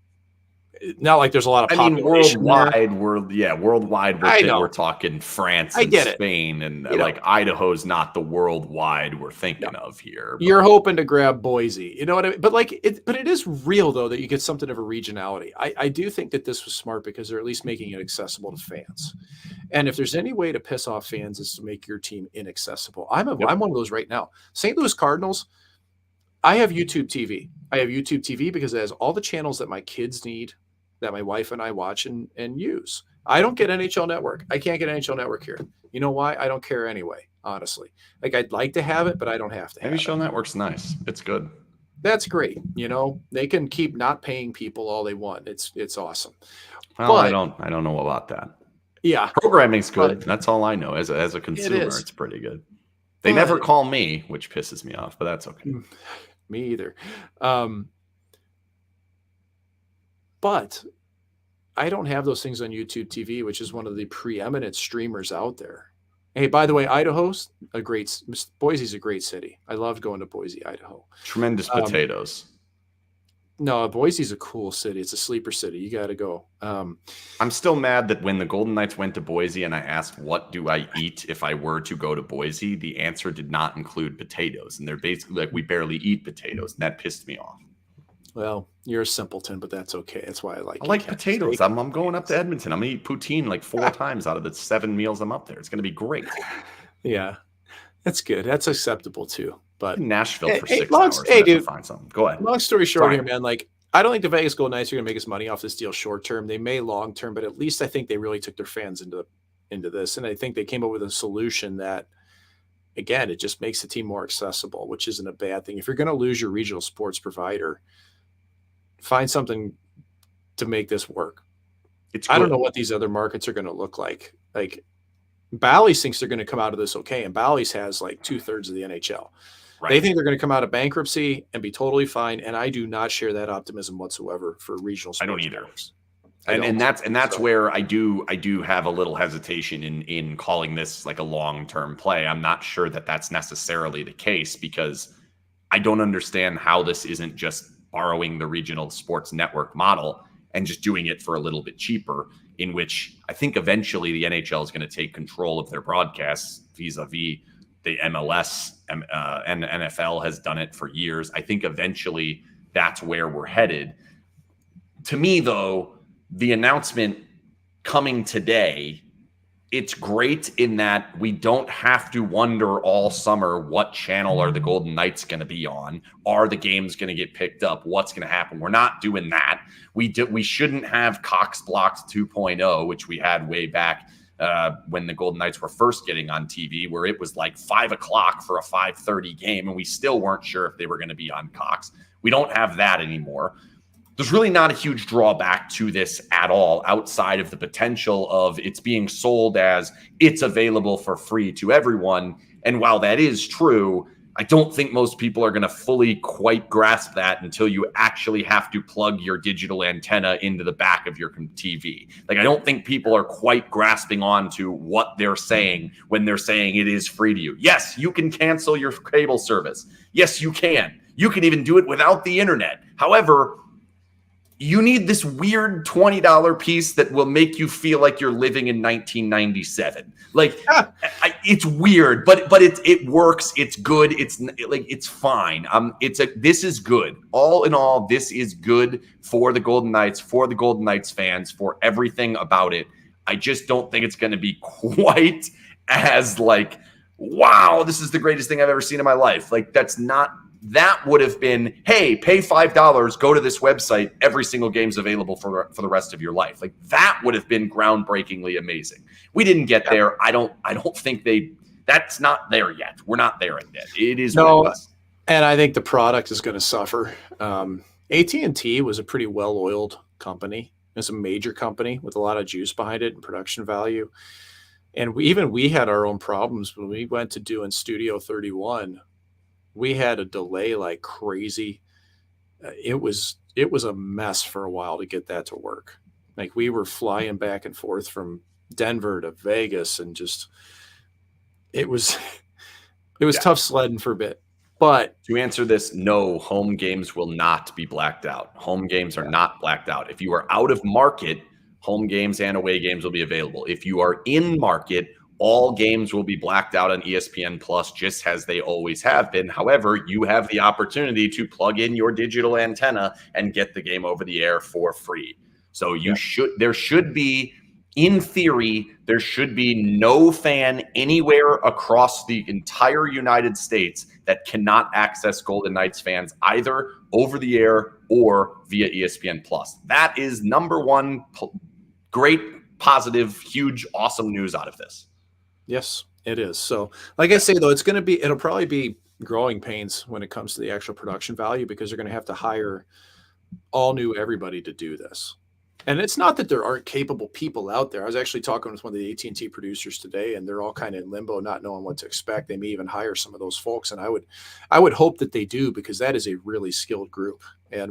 Not like there's a lot of population worldwide. Worldwide. We're talking France and Spain, and like Idaho's not the worldwide we're thinking of here. But you're hoping to grab Boise, you know what I mean? But it is real though that you get something of a regionality. I do think that this was smart because they're at least making it accessible to fans. And if there's any way to piss off fans is to make your team inaccessible. I'm one of those right now. St. Louis Cardinals. I have YouTube TV. I have YouTube TV because it has all the channels that my kids need, that my wife and I watch and use. I don't get NHL Network. I can't get NHL Network here. You know why? I don't care anyway, honestly. Like, I'd like to have it, but I don't have to have it. NHL Network's nice. It's good. That's great. They can keep not paying people all they want. It's awesome. Well, but, I don't know about that. Yeah. Programming's good. That's all I know. As a consumer, it's pretty good. They never call me, which pisses me off, but that's okay. Me either. But I don't have those things on YouTube TV, which is one of the preeminent streamers out there. Hey, by the way, Boise's a great city. I loved going to Boise, Idaho. Tremendous potatoes. No, Boise's a cool city. It's a sleeper city. You got to go. I'm still mad that when the Golden Knights went to Boise and I asked, what do I eat if I were to go to Boise? The answer did not include potatoes. And they're basically like, we barely eat potatoes. And that pissed me off. Well, you're a simpleton, but that's okay. That's why I like potatoes. I'm going up to Edmonton. I'm going to eat poutine like 4 times out of the 7 meals I'm up there. It's going to be great. Yeah, that's good. That's acceptable too. But Nashville for 6 hours. Hey, dude, find something. Go ahead. Long story short here, man. Like, I don't think the Vegas Golden Knights are going to make us money off this deal short term. They may long term, but at least I think they really took their fans into this, and I think they came up with a solution that, again, it just makes the team more accessible, which isn't a bad thing. If you're going to lose your regional sports provider, find something to make this work. I don't know what these other markets are going to look like. Like, Bally's thinks they're going to come out of this okay, and Bally's has like 2/3 of the NHL. Right. They think they're going to come out of bankruptcy and be totally fine, and I do not share that optimism whatsoever for regional sports. I don't either. And that's where I do have a little hesitation in calling this like a long-term play. I'm not sure that that's necessarily the case, because I don't understand how this isn't just borrowing the regional sports network model and just doing it for a little bit cheaper, in which I think eventually the NHL is going to take control of their broadcasts vis-a-vis the MLS, and NFL has done it for years. I think eventually that's where we're headed. To me, though, the announcement coming today, it's great in that we don't have to wonder all summer what channel are the Golden Knights going to be on. Are the games going to get picked up? What's going to happen? We're not doing that. We shouldn't have Cox Blocked 2.0, which we had way back when the Golden Knights were first getting on TV, where it was like 5 o'clock for a 5:30 game, and we still weren't sure if they were going to be on Cox. We don't have that anymore. there's really not a huge drawback to this at all outside of the potential of it's being sold as it's available for free to everyone. And while that is true, I don't think most people are going to fully quite grasp that until you actually have to plug your digital antenna into the back of your TV. Like, I don't think people are quite grasping on to what they're saying when they're saying it is free to you. Yes, you can cancel your cable service. Yes, you can. You can even do it without the internet. However, you need this weird $20 piece that will make you feel like you're living in 1997. Like, it's weird, but it works. It's good. It's fine. This is good. All in all, this is good for the Golden Knights, for the Golden Knights fans, for everything about it. I just don't think it's going to be quite as like, wow, this is the greatest thing I've ever seen in my life. Like, that would have been, hey, pay $5, go to this website. Every single game's available for the rest of your life. Like, that would have been groundbreakingly amazing. We didn't get there. I don't think that's not there yet. We're not there yet. It is what it is. And I think the product is going to suffer. AT&T was a pretty well-oiled company. It's a major company with a lot of juice behind it and production value. And we had our own problems when we went to doing Studio 31. We had a delay like crazy. It was a mess for a while to get that to work. Like, we were flying back and forth from Denver to Vegas, and just it was tough sledding for a bit. But to answer this, no, home games will not be blacked out. Home games are not blacked out. If you are out of market, home games and away games will be available. If you are in market, all games will be blacked out on ESPN Plus, just as they always have been. However, you have the opportunity to plug in your digital antenna and get the game over the air for free. So there should be, in theory, there should be no fan anywhere across the entire United States that cannot access Golden Knights fans either over the air or via ESPN Plus. That is number one great, positive, huge, awesome news out of this. Yes, it is. So, like I say, though, it'll probably be growing pains when it comes to the actual production value, because they're going to have to hire all new everybody to do this. And it's not that there aren't capable people out there. I was actually talking with one of the AT&T producers today, and they're all kind of in limbo, not knowing what to expect. They may even hire some of those folks, and I would hope that they do, because that is a really skilled group. And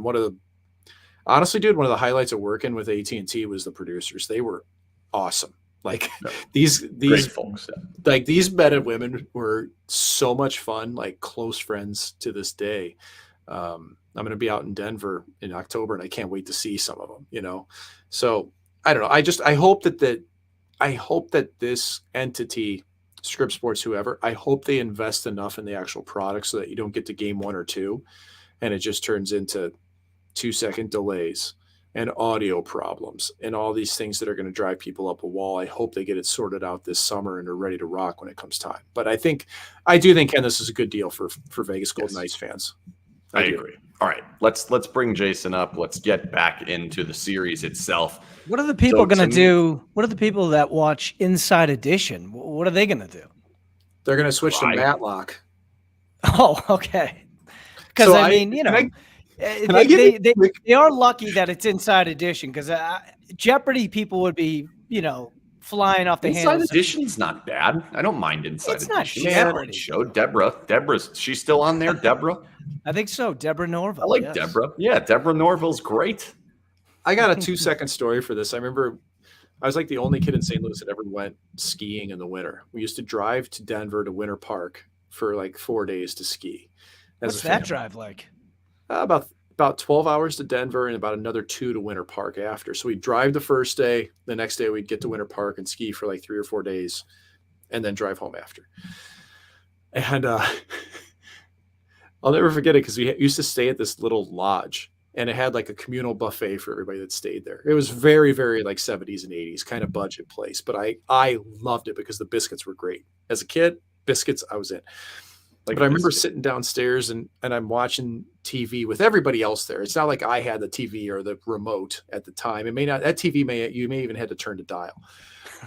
honestly, dude, one of the highlights of working with AT&T was the producers. They were awesome. Like, these folks, like these men and women were so much fun, like close friends to this day. I'm going to be out in Denver in October, and I can't wait to see some of them, So I don't know. I hope that this entity, Script Sports, whoever, I hope they invest enough in the actual product so that you don't get to game 1 or 2 and it just turns into 2-second delays and audio problems and all these things that are going to drive people up a wall. I hope they get it sorted out this summer and are ready to rock when it comes time. But I do think, Ken, this is a good deal for Vegas Golden Knights fans. I agree. All right, let's bring Jason up. Let's get back into the series itself. What are the people going to do? What are the people that watch Inside Edition? What are they going to do? They're going to switch to Matlock. Oh, okay. Because So I mean, they are lucky that it's Inside Edition, because Jeopardy people would be, flying off the Inside handles. Edition's not bad. I don't mind Inside It's Edition. not Jeopardy. Show Deborah's. She's still on there. Deborah. I think so. Deborah Norville. I like Deborah. Yeah, Deborah Norville's great. I got a 2-second story for this. I remember I was like the only kid in St. Louis that ever went skiing in the winter. We used to drive to Denver to Winter Park for like 4 days to ski. What's that drive like? About 12 hours to Denver and about another 2 to Winter Park after. So we'd drive the first day. The next day we'd get to Winter Park and ski for like 3 or 4 days and then drive home after. And I'll never forget it, because we used to stay at this little lodge, and it had like a communal buffet for everybody that stayed there. It was very, very like 70s and 80s kind of budget place, but I loved it because the biscuits were great. As a kid, biscuits, I was in. But I remember sitting downstairs and I'm watching TV with everybody else there. It's not like I had the TV or the remote at the time. You may even had to turn the dial.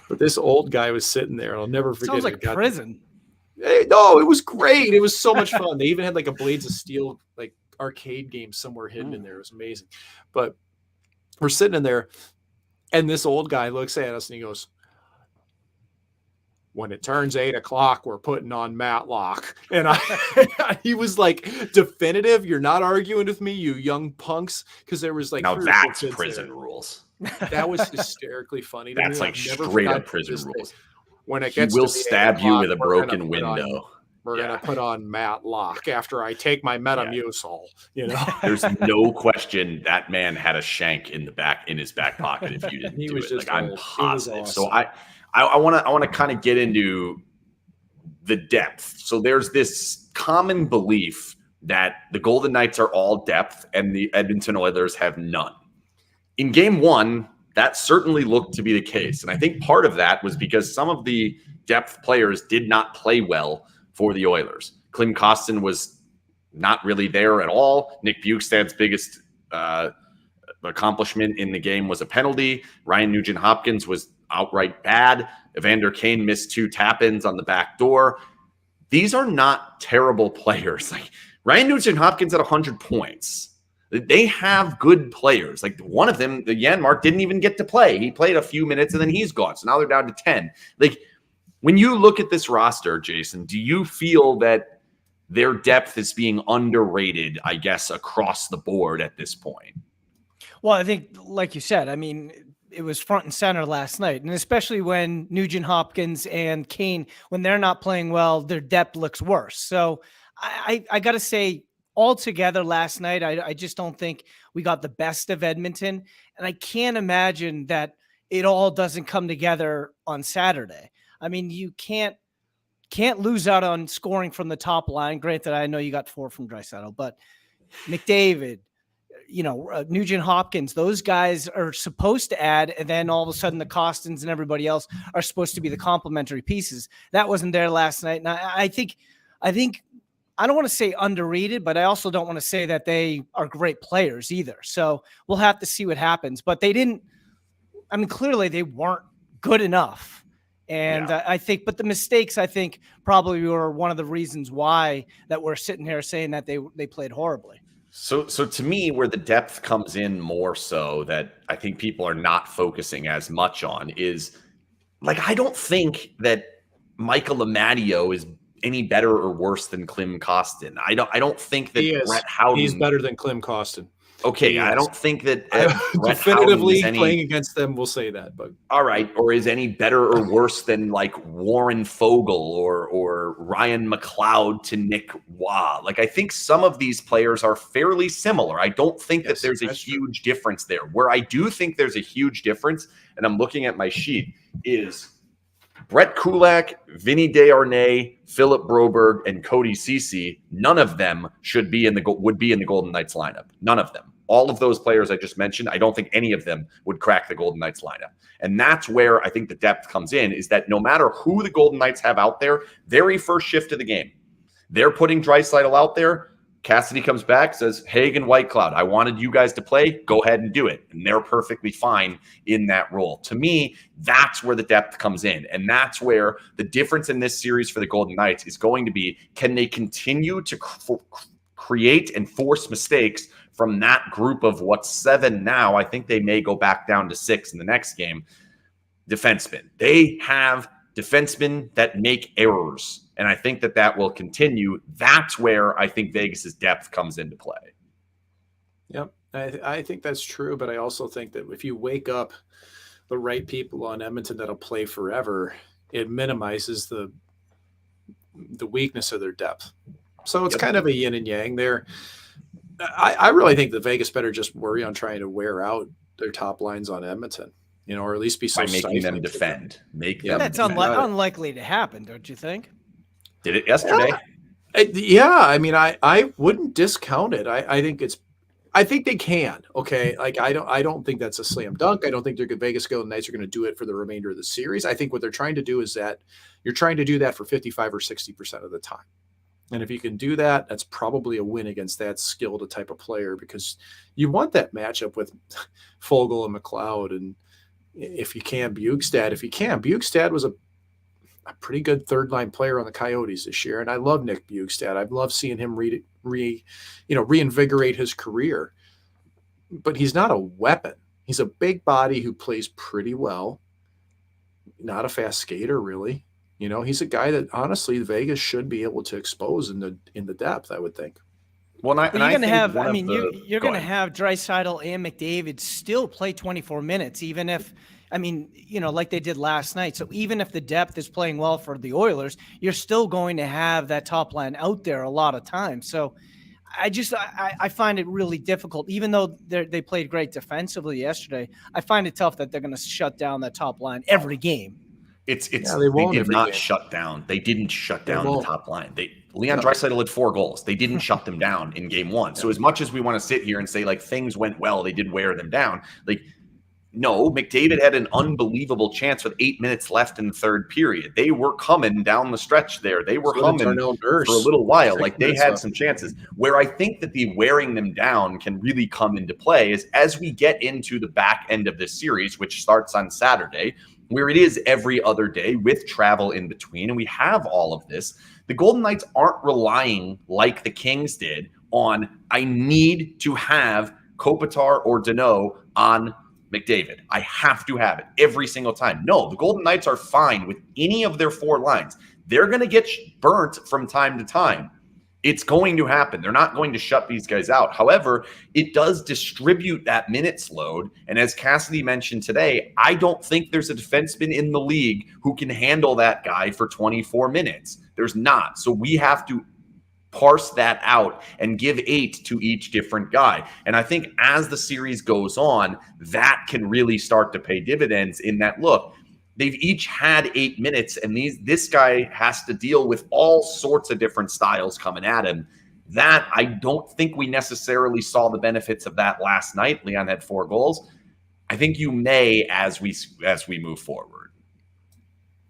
But this old guy was sitting there, and I'll never forget. Sounds like prison. No, it was great. It was so much fun. They even had like a Blades of Steel like arcade game somewhere hidden in there. It was amazing. But we're sitting in there, and this old guy looks at us and he goes, when it turns 8 o'clock, we're putting on Matlock. And he was like, definitive. You're not arguing with me, you young punks. Because there was like, now that's prison rules. That was hysterically funny. That's like straight up prison rules. When it he gets will to stab you with a broken window. We're gonna put on Matlock after I take my Metamucil. You know, there's no question that man had a shank in his back pocket if you didn't do it. Like, I'm positive. Awesome. So I want to kind of get into the depth. So there's this common belief that the Golden Knights are all depth and the Edmonton Oilers have none. In game one, that certainly looked to be the case. And I think part of that was because some of the depth players did not play well for the Oilers. Klim Kostin was not really there at all. Nick Bjugstad's biggest accomplishment in the game was a penalty. Ryan Nugent-Hopkins was outright bad. Evander Kane missed 2 tap-ins on the back door. These are not terrible players. Like Ryan Nugent-Hopkins at 100 points. They have good players. Like one of them, the Janmark, didn't even get to play. He played a few minutes and then he's gone. So now they're down to 10. Like when you look at this roster, Jason, do you feel that their depth is being underrated, I guess, across the board at this point? Well, I think, like you said, I mean, it was front and center last night. And especially when Nugent-Hopkins and Kane, when they're not playing well, their depth looks worse. So I got to say, altogether last night, I just don't think we got the best of Edmonton. And I can't imagine that it all doesn't come together on Saturday. I mean, you can't lose out on scoring from the top line. Granted, I know you got 4 from Draisaitl, but McDavid, Nugent-Hopkins, those guys are supposed to add, and then all of a sudden the Costins and everybody else are supposed to be the complementary pieces. That wasn't there last night. And I think I don't want to say underrated, but I also don't want to say that they are great players either. So we'll have to see what happens. But clearly they weren't good enough. And I think, but the mistakes, I think, probably were one of the reasons why that we're sitting here saying that they played horribly. So to me, where the depth comes in more so that I think people are not focusing as much on is, like, I don't think that Michael Amadio is any better or worse than Klim Kostin. I don't think that Brett Howden. He's better than Klim Kostin. Okay, I don't think that definitively playing against them will say that. But all right, or is any better or worse than like Warren Fogle or Ryan McLeod to Nick Waugh? Like I think some of these players are fairly similar. I don't think that there's a huge difference there. Where I do think there's a huge difference, and I'm looking at my sheet, is Brett Kulak, Vinny Desharnais, Philip Broberg, and Cody Ceci. None of them would be in the Golden Knights lineup. None of them. All of those players I just mentioned, I don't think any of them would crack the Golden Knights lineup. And that's where I think the depth comes in, is that no matter who the Golden Knights have out there, very first shift of the game, they're putting Draisaitl out there. Cassidy comes back, says, Haig and Whitecloud, I wanted you guys to play. Go ahead and do it. And they're perfectly fine in that role. To me, that's where the depth comes in. And that's where the difference in this series for the Golden Knights is going to be, can they continue to create and force mistakes from that group of what's 7 now? I think they may go back down to 6 in the next game. Defensemen. They have defensemen that make errors. And I think that will continue. That's where I think Vegas's depth comes into play. Yep. I think that's true. But I also think that if you wake up the right people on Edmonton that'll play forever, it minimizes the weakness of their depth. So it's kind of a yin and yang there. I really think that Vegas better just worry on trying to wear out their top lines on Edmonton, or at least be so by making them defend. That's unlikely to happen, don't you think? Did it yesterday? Yeah. I mean, I wouldn't discount it. I think they can. Okay. Like I don't think that's a slam dunk. I don't think they're good. Vegas Golden Knights are going to do it for the remainder of the series. I think what they're trying to do is that you're trying to do that for 55 or 60% of the time. And if you can do that, that's probably a win against that skilled a type of player, because you want that matchup with Fogle and McLeod. And if you can, Bjugstad. Bjugstad was a pretty good third line player on the Coyotes this year. And I love Nick Bjugstad. I love seeing him reinvigorate his career. But he's not a weapon. He's a big body who plays pretty well. Not a fast skater, really. He's a guy that honestly Vegas should be able to expose in the depth, I would think. Well, you're going to have. I mean, you're going to have Draisaitl and McDavid still play 24 minutes, even if. I mean, like they did last night. So even if the depth is playing well for the Oilers, you're still going to have that top line out there a lot of times. So I find it really difficult, even though they played great defensively yesterday. I find it tough that they're going to shut down that top line every game. They did not shut down. They didn't shut down the top line. Leon Draisaitl had 4 goals. They didn't shut them down in game 1. So as much as we want to sit here and say like things went well, they did wear them down. Like, no, McDavid had an unbelievable chance with 8 minutes left in the third period. They were coming down the stretch there. They were humming for a little while. Like they had some chances. Where I think that the wearing them down can really come into play is as we get into the back end of this series, which starts on Saturday, where it is every other day with travel in between, and we have all of this. The Golden Knights aren't relying like the Kings did on, I need to have Kopitar or Danault on McDavid. I have to have it every single time. No, the Golden Knights are fine with any of their 4 lines. They're going to get burnt from time to time. It's going to happen. They're not going to shut these guys out. However, it does distribute that minutes load. And as Cassidy mentioned today, I don't think there's a defenseman in the league who can handle that guy for 24 minutes. There's not. So we have to parse that out and give 8 to each different guy. And I think as the series goes on, that can really start to pay dividends in that, look, they've each had 8 minutes, and this guy has to deal with all sorts of different styles coming at him. That, I don't think we necessarily saw the benefits of that last night. Leon had 4 goals. I think you may as we move forward.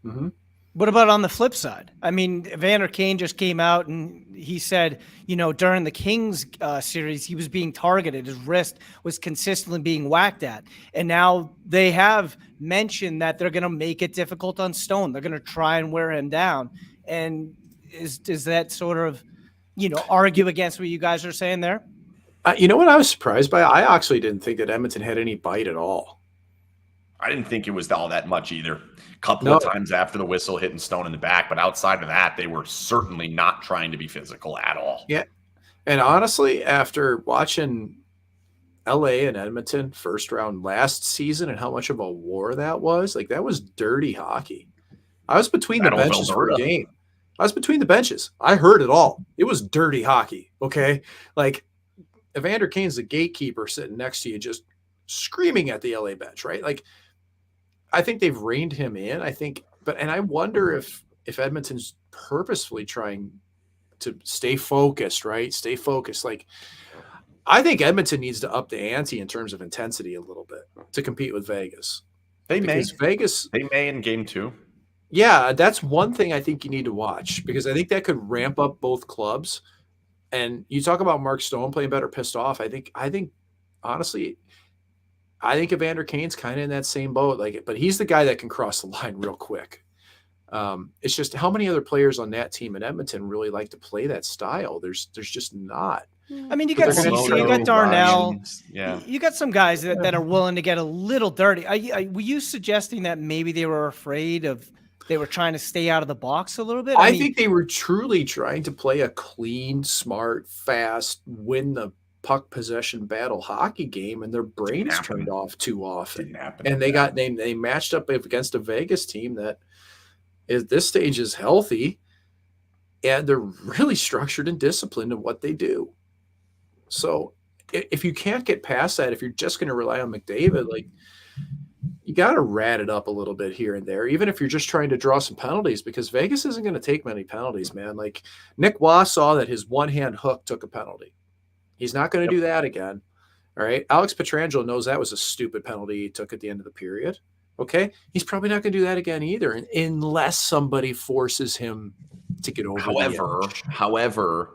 Mm-hmm. What about on the flip side? I mean, Evander Kane just came out and he said, during the Kings series, he was being targeted. His wrist was consistently being whacked at. And now they have mentioned that they're going to make it difficult on Stone. They're going to try and wear him down. And is that sort of, argue against what you guys are saying there? You know what I was surprised by? I actually didn't think that Edmonton had any bite at all. I didn't think it was all that much either. Couple of times after the whistle hitting Stone in the back, but outside of that, they were certainly not trying to be physical at all. Yeah. And honestly, after watching LA and Edmonton first round last season and how much of a war that was, like that was dirty hockey. I was between the benches for a game. I was between the benches. I heard it all. It was dirty hockey. Okay. Like Evander Kane's the gatekeeper sitting next to you, just screaming at the LA bench, right? Like, I think they've reined him in. And I wonder if Edmonton's purposefully trying to stay focused, right? Stay focused. Like, I think Edmonton needs to up the ante in terms of intensity a little bit to compete with Vegas. They may in game 2. Yeah, that's one thing I think you need to watch because I think that could ramp up both clubs. And you talk about Mark Stone playing better pissed off. I think honestly, I think Evander Kane's kind of in that same boat, but he's the guy that can cross the line real quick. It's just how many other players on that team in Edmonton really like to play that style? There's just not. I mean, you got Darnell. Yeah, you got some guys that are willing to get a little dirty. Were you suggesting that maybe they were afraid of? They were trying to stay out of the box a little bit? I think they were truly trying to play a clean, smart, fast, win the puck possession battle hockey game, and their brains turned off too often. And they matched up against a Vegas team that at this stage is healthy, and they're really structured and disciplined in what they do. So if you can't get past that, if you're just going to rely on McDavid, like you got to rat it up a little bit here and there, even if you're just trying to draw some penalties, because Vegas isn't going to take many penalties, man. Like Nick Waugh saw that his one-hand hook took a penalty. He's not going to do that again. All right. Alex Pietrangelo knows that was a stupid penalty he took at the end of the period. Okay. He's probably not going to do that again either, unless somebody forces him to get over. However,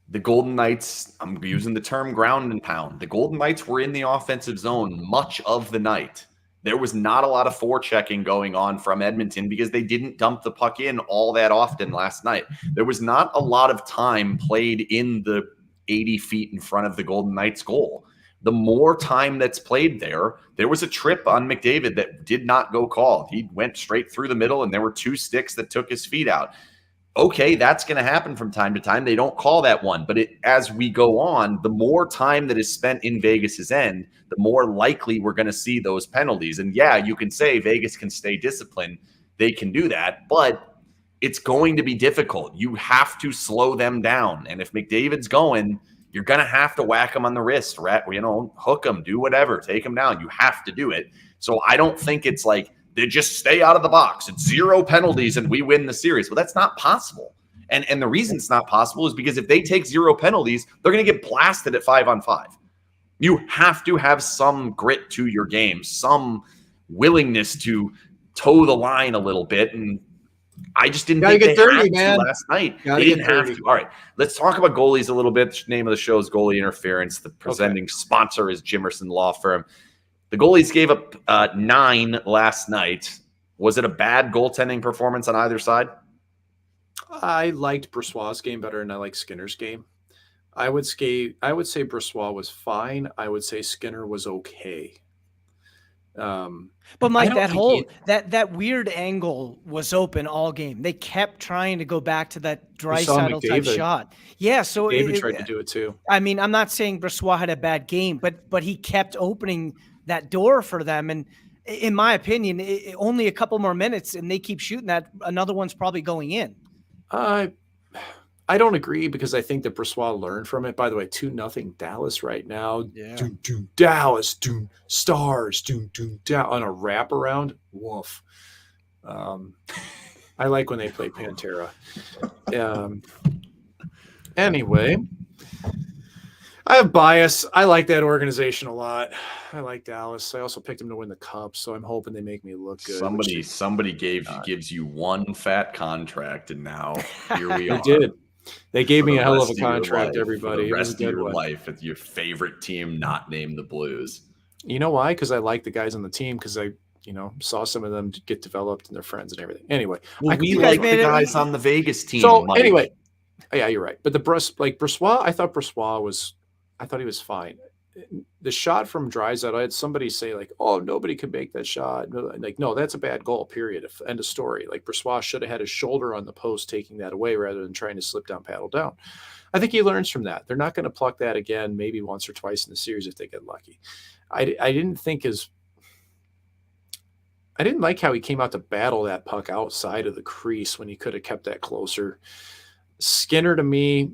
the Golden Knights, I'm using the term ground and pound. The Golden Knights were in the offensive zone much of the night. There was not a lot of forechecking going on from Edmonton because they didn't dump the puck in all that often last night. There was not a lot of time played in the 80 feet in front of the Golden Knights goal. The more time that's played there was a trip on McDavid that did not go called. He went straight through the middle, and there were 2 sticks that took his feet out. Okay, that's going to happen from time to time. They don't call that one. But as we go on, the more time that is spent in Vegas's end, the more likely we're going to see those penalties. And yeah, you can say Vegas can stay disciplined. They can do that. But it's going to be difficult. You have to slow them down. And if McDavid's going, you're going to have to whack him on the wrist, hook him, do whatever, take him down. You have to do it. So I don't think it's like, they just stay out of the box. It's 0 penalties and we win the series. Well, that's not possible. And the reason it's not possible is because if they take 0 penalties, they're going to get blasted at 5-on-5. You have to have some grit to your game, some willingness to toe the line a little bit. And I just didn't think they had to last night. They didn't have to. All right, let's talk about goalies a little bit. The name of the show is Goalie Interference. The presenting sponsor is Jimerson Law Firm. The goalies gave up 9 last night. Was it a bad goaltending performance on either side? I liked Brossoit's game better than I like Skinner's game. I would say Brossoit was fine. I would say Skinner was okay. But Mike, that weird angle was open all game. They kept trying to go back to that Draisaitl type shot. Yeah, so David tried to do it too. I mean, I'm not saying Brossoit had a bad game, but he kept opening that door for them. And in my opinion, only a couple more minutes and they keep shooting that. Another one's probably going in. I don't agree because I think that Brossoit learned from it. By the way, 2-0 Dallas right now. Yeah. Dallas, Stars, on a wraparound. Woof. I like when they play Pantera. Anyway, I have bias. I like that organization a lot. I like Dallas. I also picked them to win the cup, so I'm hoping they make me look good. Somebody gives you one fat contract, and now here we are. They did. They gave me a hell of a contract, everybody. For the rest of your life, it's your favorite team not named the Blues. You know why? Because I like the guys on the team because I saw some of them get developed and their friends and everything. Anyway, we like the guys on the Vegas team. So anyway, yeah, you're right. But Brossoit, I thought he was fine. The shot from Draisaitl, I had somebody say like, "Oh, nobody could make that shot." Like, no, that's a bad goal. Period. End of story. Like Brossoit should have had his shoulder on the post, taking that away rather than trying to slip down, paddle down. I think he learns from that. They're not going to pluck that again, maybe once or twice in the series if they get lucky. I didn't like how he came out to battle that puck outside of the crease when he could have kept that closer. Skinner, to me,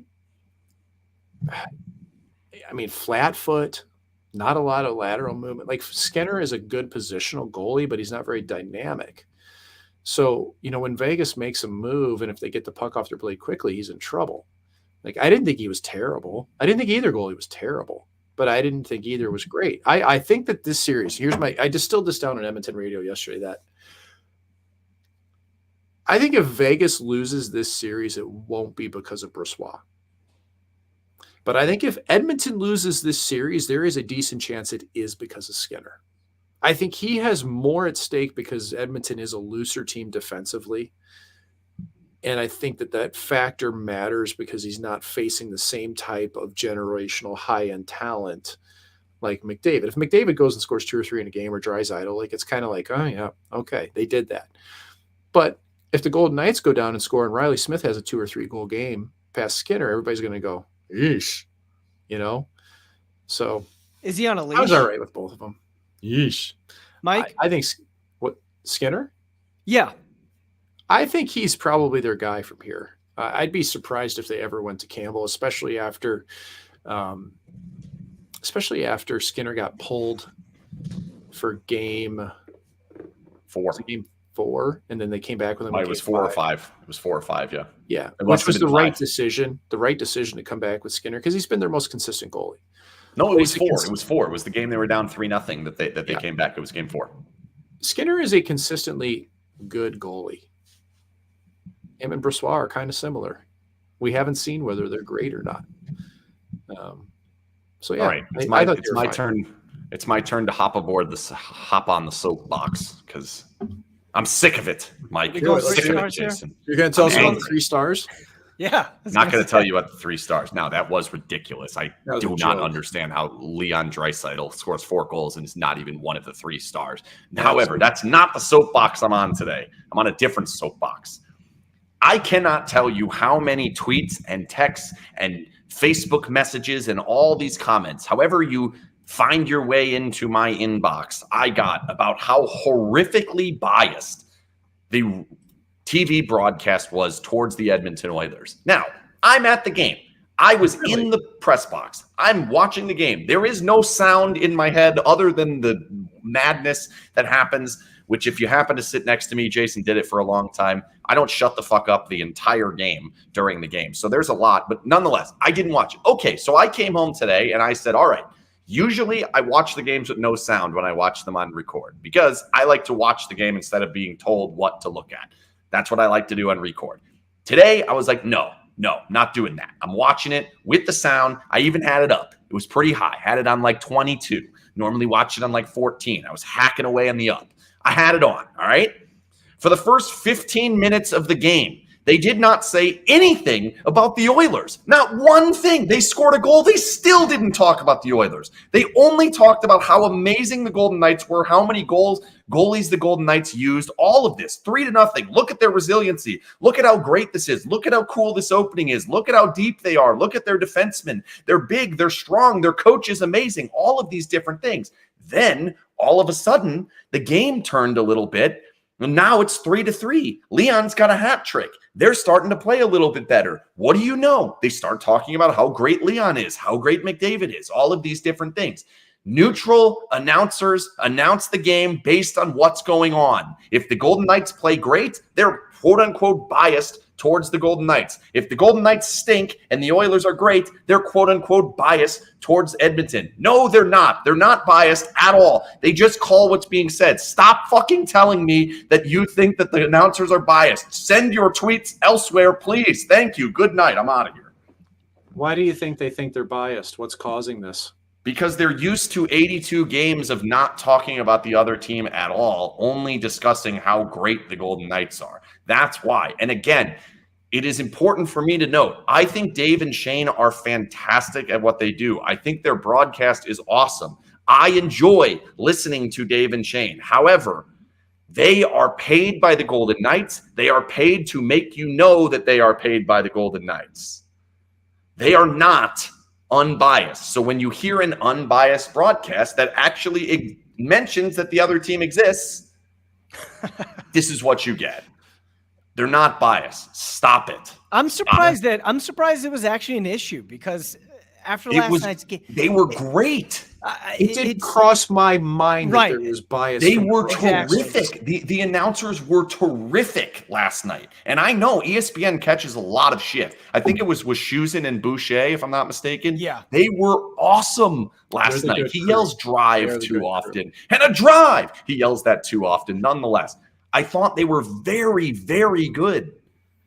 I mean, flat foot, not a lot of lateral movement. Like Skinner is a good positional goalie, but he's not very dynamic. So, when Vegas makes a move and if they get the puck off their blade quickly, he's in trouble. Like, I didn't think he was terrible. I didn't think either goalie was terrible, but I didn't think either was great. I think that this series, I distilled this down on Edmonton radio yesterday, that I think if Vegas loses this series, it won't be because of Brossoit. But I think if Edmonton loses this series, there is a decent chance it is because of Skinner. I think he has more at stake because Edmonton is a looser team defensively. And I think that factor matters because he's not facing the same type of generational high-end talent like McDavid. If McDavid goes and scores 2 or 3 in a game or Draisaitl, like it's kind of like, oh yeah, okay, they did that. But if the Golden Knights go down and score and Riley Smith has a 2 or 3 goal game past Skinner, everybody's going to go, yeesh, So is he on a leash? I was all right with both of them. Yeesh. Mike? I think Skinner? Yeah. I think he's probably their guy from here. I'd be surprised if they ever went to Campbell, especially after Skinner got pulled for game 4. Game 4, and then they came back with him. It was 4 or 5. It was 4 or 5, yeah. Yeah, which was the right decision. The right decision to come back with Skinner because he's been their most consistent goalie. No, it was 4. It was 4. It was the game they were down 3-0 that they came back. It was game 4. Skinner is a consistently good goalie. Him and Brossoit are kind of similar. We haven't seen whether they're great or not. So yeah, all right. It's my turn. It's my turn to hop on the soapbox because I'm sick of it, Mike. Go, Sick of it, here. Jason. You're going to tell us about angry. the 3 stars? Yeah. Not going to tell you about the 3 stars. Now, that was ridiculous. I That was do a not joke. understand how Leon Draisaitl scores 4 goals and is not even one of the 3 stars. However, that's not the soapbox I'm on today. I'm on a different soapbox. I cannot tell you how many tweets and texts and Facebook messages and all these comments, however you find your way into my inbox, I got about how horrifically biased the TV broadcast was towards the Edmonton Oilers. Now, I'm at the game. I was in the press box. I'm watching the game. There is no sound in my head other than the madness that happens, which if you happen to sit next to me, Jason did it for a long time. I don't shut the fuck up the entire game during the game. So there's a lot, but nonetheless, I didn't watch it. Okay, so I came home today and I said, all right, usually I watch the games with no sound when I watch them on record because I like to watch the game instead of being told what to look at. That's what I like to do on record. Today, I was like, no, not doing that. I'm watching it with the sound. I even had it up. It was pretty high. Had it on like 22. Normally watch it on like 14. I was hacking away on the up. I had it on, all right? For the first 15 minutes of the game, they did not say anything about the Oilers. Not one thing. They scored a goal. They still didn't talk about the Oilers. They only talked about how amazing the Golden Knights were, how many goalies the Golden Knights used, all of this. 3-0. Look at their resiliency. Look at how great this is. Look at how cool this opening is. Look at how deep they are. Look at their defensemen. They're big. They're strong. Their coach is amazing. All of these different things. Then, all of a sudden, the game turned a little bit. And now it's 3-3. Leon's got a hat trick. They're starting to play a little bit better. What do you know? They start talking about how great Leon is, how great McDavid is, all of these different things. Neutral announcers announce the game based on what's going on. If the Golden Knights play great, they're quote-unquote biased towards the Golden Knights. If the Golden Knights stink and the Oilers are great, they're quote-unquote biased towards Edmonton. No, they're not. They're not biased at all. They just call what's being said. Stop fucking telling me that you think that the announcers are biased. Send your tweets elsewhere, please. Thank you. Good night. I'm out of here. Why do you think they think they're biased? What's causing this? Because they're used to 82 games of not talking about the other team at all, only discussing how great the Golden Knights are. That's why. And again, it is important for me to note, I think Dave and Shane are fantastic at what they do. I think their broadcast is awesome. I enjoy listening to Dave and Shane. However, they are paid by the Golden Knights. They are paid to make you know that they are paid by the Golden Knights. They are not unbiased. So when you hear an unbiased broadcast that actually mentions that the other team exists, this is what you get. They're not biased. Stop it. I'm surprised it was actually an issue because after last night's game, they were great. It didn't cross my mind that there was bias. They were terrific. The announcers were terrific last night. And I know ESPN catches a lot of shit. I think it was Shusin and Boucher, if I'm not mistaken. Yeah. They were awesome last night. He yells drive too often. And a drive! He yells that too often. Nonetheless, I thought they were very, very good.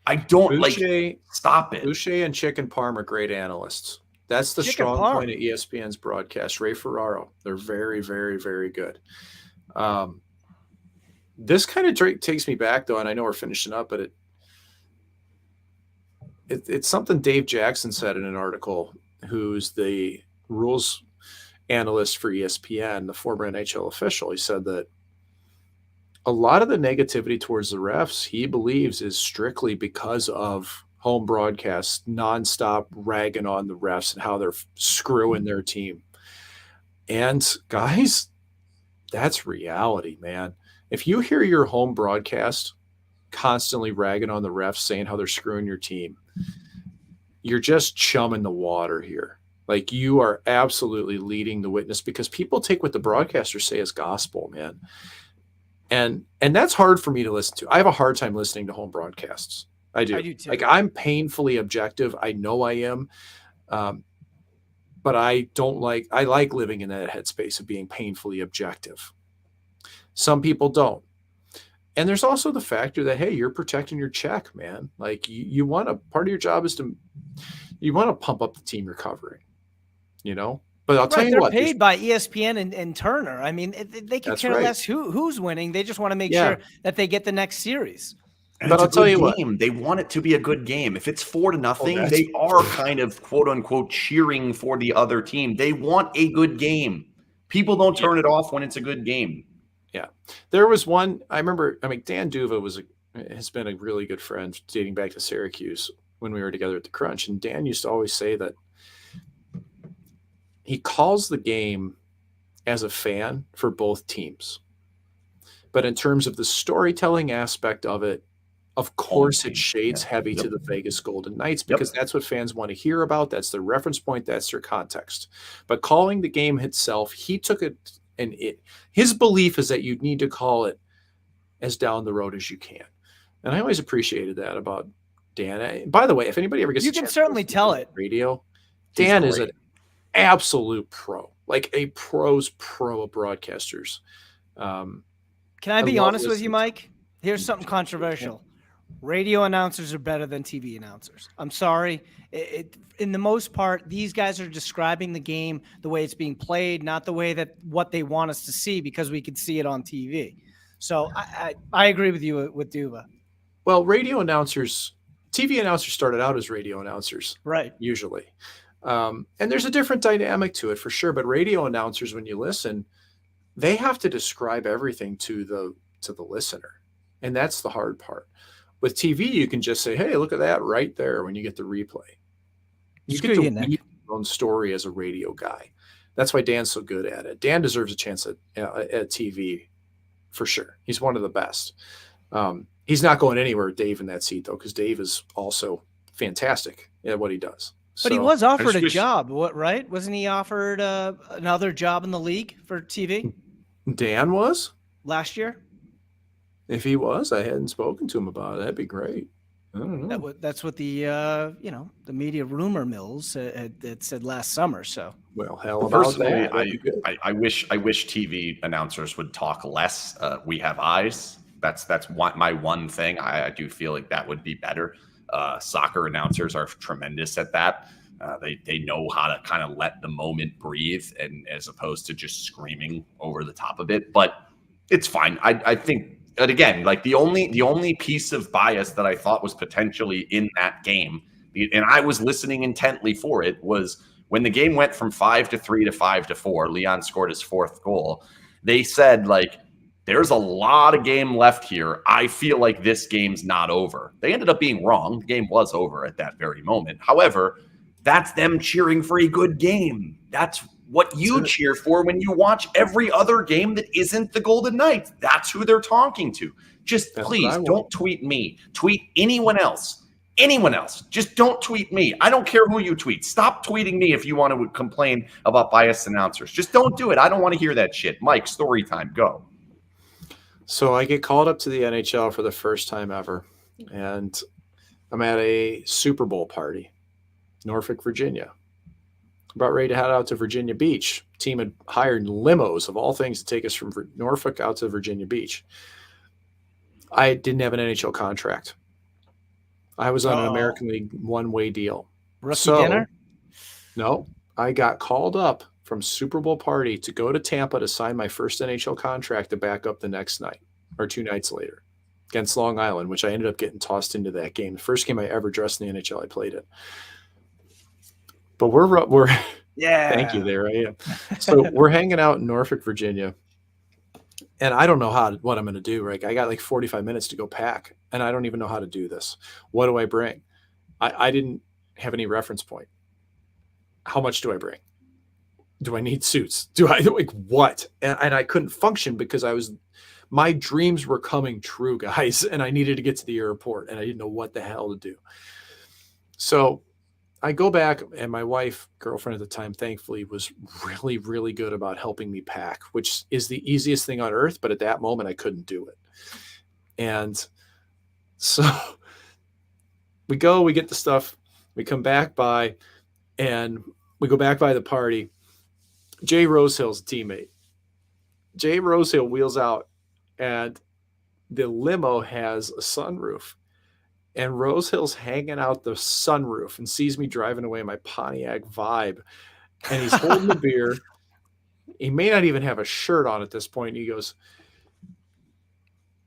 I don't stop it. Boucher and Chicken Parm are great analysts. That's the strong point of ESPN's broadcast. Ray Ferraro. They're very, very, very good. This kind of takes me back, though, and I know we're finishing up, but it's something Dave Jackson said in an article, who's the rules analyst for ESPN, the former NHL official. He said that a lot of the negativity towards the refs, he believes, is strictly because of home broadcasts nonstop ragging on the refs and how they're screwing their team. And guys, that's reality, man. If you hear your home broadcast constantly ragging on the refs, saying how they're screwing your team, you're just chumming the water here. Like, you are absolutely leading the witness, because people take what the broadcasters say as gospel, man. And that's hard for me to listen to. I have a hard time listening to home broadcasts. I do too. Like, I'm painfully objective. I know I am. But I like living in that headspace of being painfully objective. Some people don't. And there's also the factor that, hey, you're protecting your check, man. Like, part of your job is you want to pump up the team you're covering, you know? But I'll tell you they're what, paid by ESPN and Turner. I mean, they could That's care right. less who's winning. They just want to make Yeah. sure that they get the next series. And But it's I'll a tell good you what. game. They want it to be a good game. If it's 4-0, that's- they are kind of quote unquote cheering for the other team. They want a good game. People don't turn it off when it's a good game. Yeah. There was one, I remember, I mean, Dan Duva has been a really good friend dating back to Syracuse when we were together at the Crunch. And Dan used to always say that he calls the game as a fan for both teams. But in terms of the storytelling aspect of it, of course, it shades heavy to the Vegas Golden Knights because that's what fans want to hear about. That's their reference point. That's their context. But calling the game itself, he took it, and his belief is that you need to call it as down the road as you can. And I always appreciated that about Dan. By the way, if anybody ever gets you can certainly tell it radio, Dan is an absolute pro, like a pro's pro of broadcasters. Can I be honest with you, Mike? Here's something controversial. Radio announcers are better than TV announcers. I'm sorry. In the most part, these guys are describing the game the way it's being played, not the way that what they want us to see because we could see it on TV. So I agree with you with Duva. Well, radio announcers, TV announcers started out as radio announcers, right? Usually. And there's a different dynamic to it for sure. But radio announcers, when you listen, they have to describe everything to the listener. And that's the hard part. With TV, you can just say, hey, look at that right there when you get the replay. You get to read your own story as a radio guy. That's why Dan's so good at it. Dan deserves a chance at TV for sure. He's one of the best. He's not going anywhere with Dave in that seat, though, because Dave is also fantastic at what he does. But he was offered a job, right? Wasn't he offered another job in the league for TV? Dan was? Last year? If he was, I hadn't spoken to him about it. That'd be great. I don't know. That's what the the media rumor mills had said last summer. So well, hell, personally, I wish TV announcers would talk less. We have eyes. That's my one thing. I do feel like that would be better. Soccer announcers are tremendous at that. They know how to kind of let the moment breathe, and as opposed to just screaming over the top of it. But it's fine. I think. But again, like the only piece of bias that I thought was potentially in that game, and I was listening intently for it, was when the game went from 5-3 to 5-4. Leon scored his fourth goal. They said, like, there's a lot of game left here. I feel like this game's not over. They ended up being wrong. The game was over at that very moment. However, that's them cheering for a good game. That's what you cheer for when you watch every other game that isn't the Golden Knights. That's who they're talking to. Just please don't tweet me. Tweet anyone else. Anyone else. Just don't tweet me. I don't care who you tweet. Stop tweeting me if you want to complain about biased announcers. Just don't do it. I don't want to hear that shit. Mike, story time. Go. So I get called up to the NHL for the first time ever. And I'm at a Super Bowl party, Norfolk, Virginia. About ready to head out to Virginia Beach. Team had hired limos of all things to take us from Norfolk out to Virginia Beach. I didn't have an NHL contract. I was on an American League one-way deal. Rookie dinner? No, I got called up from Super Bowl party to go to Tampa to sign my first NHL contract to back up the next night or 2 nights later against Long Island, which I ended up getting tossed into that game. The first game I ever dressed in the NHL, I played it. But we're thank you there. I am. So we're hanging out in Norfolk, Virginia, and I don't know what I'm going to do. Right, I got like 45 minutes to go pack, and I don't even know how to do this. What do I bring? I didn't have any reference point. How much do I bring? Do I need suits? Do I like what? And I couldn't function because my dreams were coming true, guys, and I needed to get to the airport, and I didn't know what the hell to do. So I go back, and my wife, girlfriend at the time, thankfully was really, really good about helping me pack, which is the easiest thing on earth. But at that moment, I couldn't do it. And so we get the stuff, we come back by, and we go back by the party. Jay Rosehill's a teammate. Jay Rosehill wheels out, and the limo has a sunroof. And Rosehill's hanging out the sunroof and sees me driving away in my Pontiac Vibe. and he's holding the beer. He may not even have a shirt on at this point. And he goes,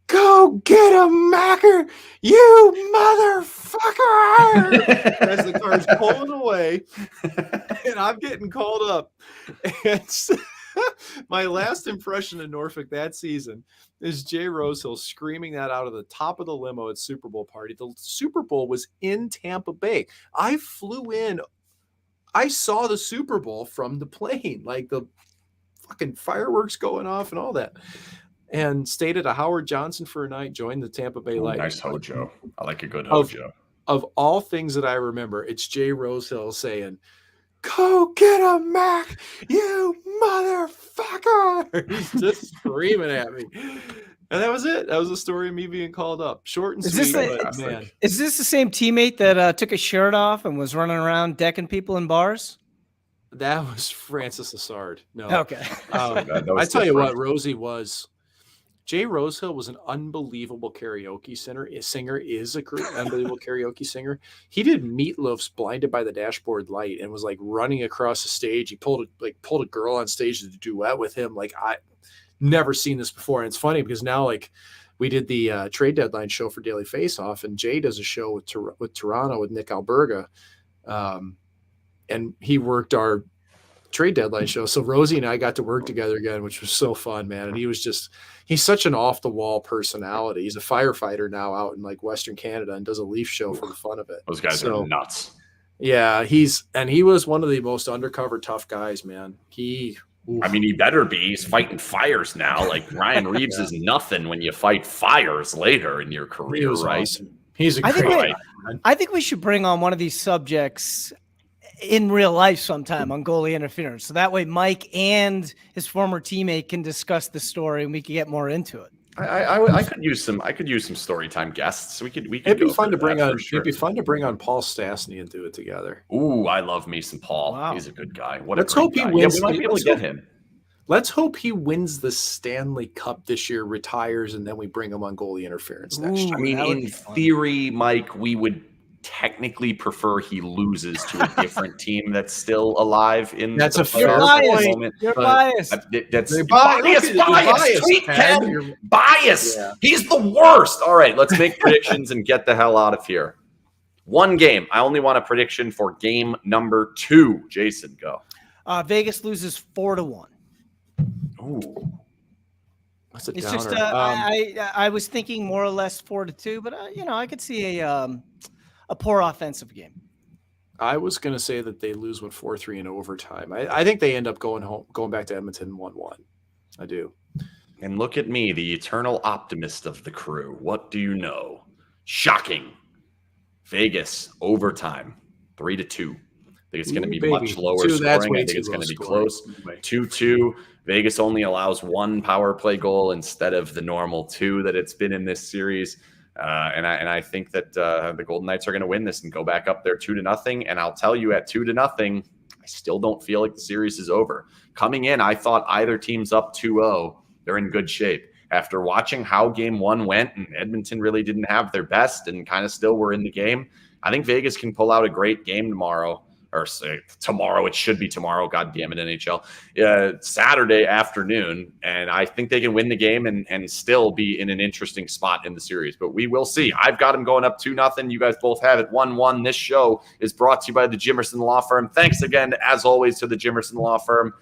"Go get him, Macker, you motherfucker!" As the car's pulling away, and I'm getting called up. And my last impression of Norfolk that season is Jay Rosehill screaming that out of the top of the limo at Super Bowl party. The Super Bowl was in Tampa Bay. I flew in. I saw the Super Bowl from the plane, like the fucking fireworks going off and all that. And stayed at a Howard Johnson for a night, joined the Tampa Bay Lightning. Nice hojo. I like a good hojo. Of all things that I remember, it's Jay Rosehill saying, "Go get him, Mac, you motherfucker!" He's just screaming at me. And that was it. That was the story of me being called up. Short and sweet, but man. Is this the same teammate that took his shirt off and was running around decking people in bars? That was Francis Lassard. No. Okay. I tell you what, Rosie was. Jay Rosehill was an unbelievable karaoke singer. Is an unbelievable karaoke singer. He did Meatloaf's "Blinded by the Dashboard Light" and was like running across the stage. He pulled a girl on stage to duet with him. Like, I never seen this before. And it's funny because now, like, we did the trade deadline show for Daily Face Off, and Jay does a show with Toronto with Nick Alberga, and he worked our trade deadline show. So Rosie and I got to work together again, which was so fun, man. And he's such an off the wall personality. He's a firefighter now out in like Western Canada and does a Leaf show for the fun of it. Those guys are nuts. Yeah. He was one of the most undercover tough guys, man. He better be. He's fighting fires now. Like Ryan Reeves is nothing when you fight fires later in your career, right? Awesome. He's a great guy. I think we should bring on one of these subjects in real life sometime on goalie interference. So that way Mike and his former teammate can discuss the story and we can get more into it. I could use some story time guests. It'd be fun to bring on. Sure. It'd be fun to bring on Paul Stastny and do it together. Ooh, I love me some Paul. Wow. He's a good guy. Let's hope he wins. Yeah, we might be able to get him. Let's hope he wins the Stanley Cup this year, retires, and then we bring him on goalie interference next year. I mean, in theory, Mike, we would technically prefer he loses to a different team that's still alive in that's the a fair moment. You're biased. That's biased. Sweet Ken. Bias. Yeah. He's the worst. All right, let's make predictions and get the hell out of here. One game. I only want a prediction for game number 2. Jason, go. Vegas loses 4-1. Ooh. That's a it's downer. just I was thinking more or less 4-2, but I could see a poor offensive game. I was going to say that they lose 4-3 in overtime. I think they end up going back to Edmonton 1-1. I do. And look at me, the eternal optimist of the crew. What do you know? Shocking. Vegas overtime 3-2. I think it's going to be much lower scoring. I think it's going to be close. 2-2. Vegas only allows 1 power play goal instead of the normal 2 that it's been in this series. And I think that the Golden Knights are going to win this and go back up there 2-0. And I'll tell you, at 2-0, I still don't feel like the series is over. Coming in, I thought either team's up 2-0. They're in good shape. After watching how game 1 went, and Edmonton really didn't have their best and kind of still were in the game, I think Vegas can pull out a great game tomorrow. Or say tomorrow, it should be tomorrow. God damn it, NHL. Saturday afternoon, and I think they can win the game and still be in an interesting spot in the series. But we will see. I've got them going up 2-0. You guys both have it 1-1. This show is brought to you by the Jimerson Law Firm. Thanks again, as always, to the Jimerson Law Firm.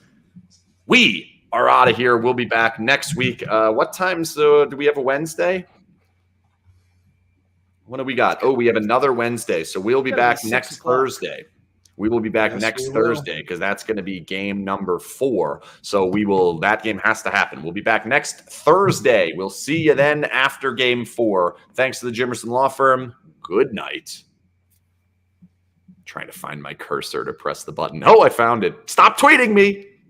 We are out of here. We'll be back next week. What times do we have a Wednesday? What do we got? Oh, we have another Wednesday. So we'll be back next Thursday. We will be back next Thursday because that's going to be game number 4. So that game has to happen. We'll be back next Thursday. We'll see you then after game 4. Thanks to the Jimerson Law Firm. Good night. Trying to find my cursor to press the button. Oh, I found it. Stop tweeting me.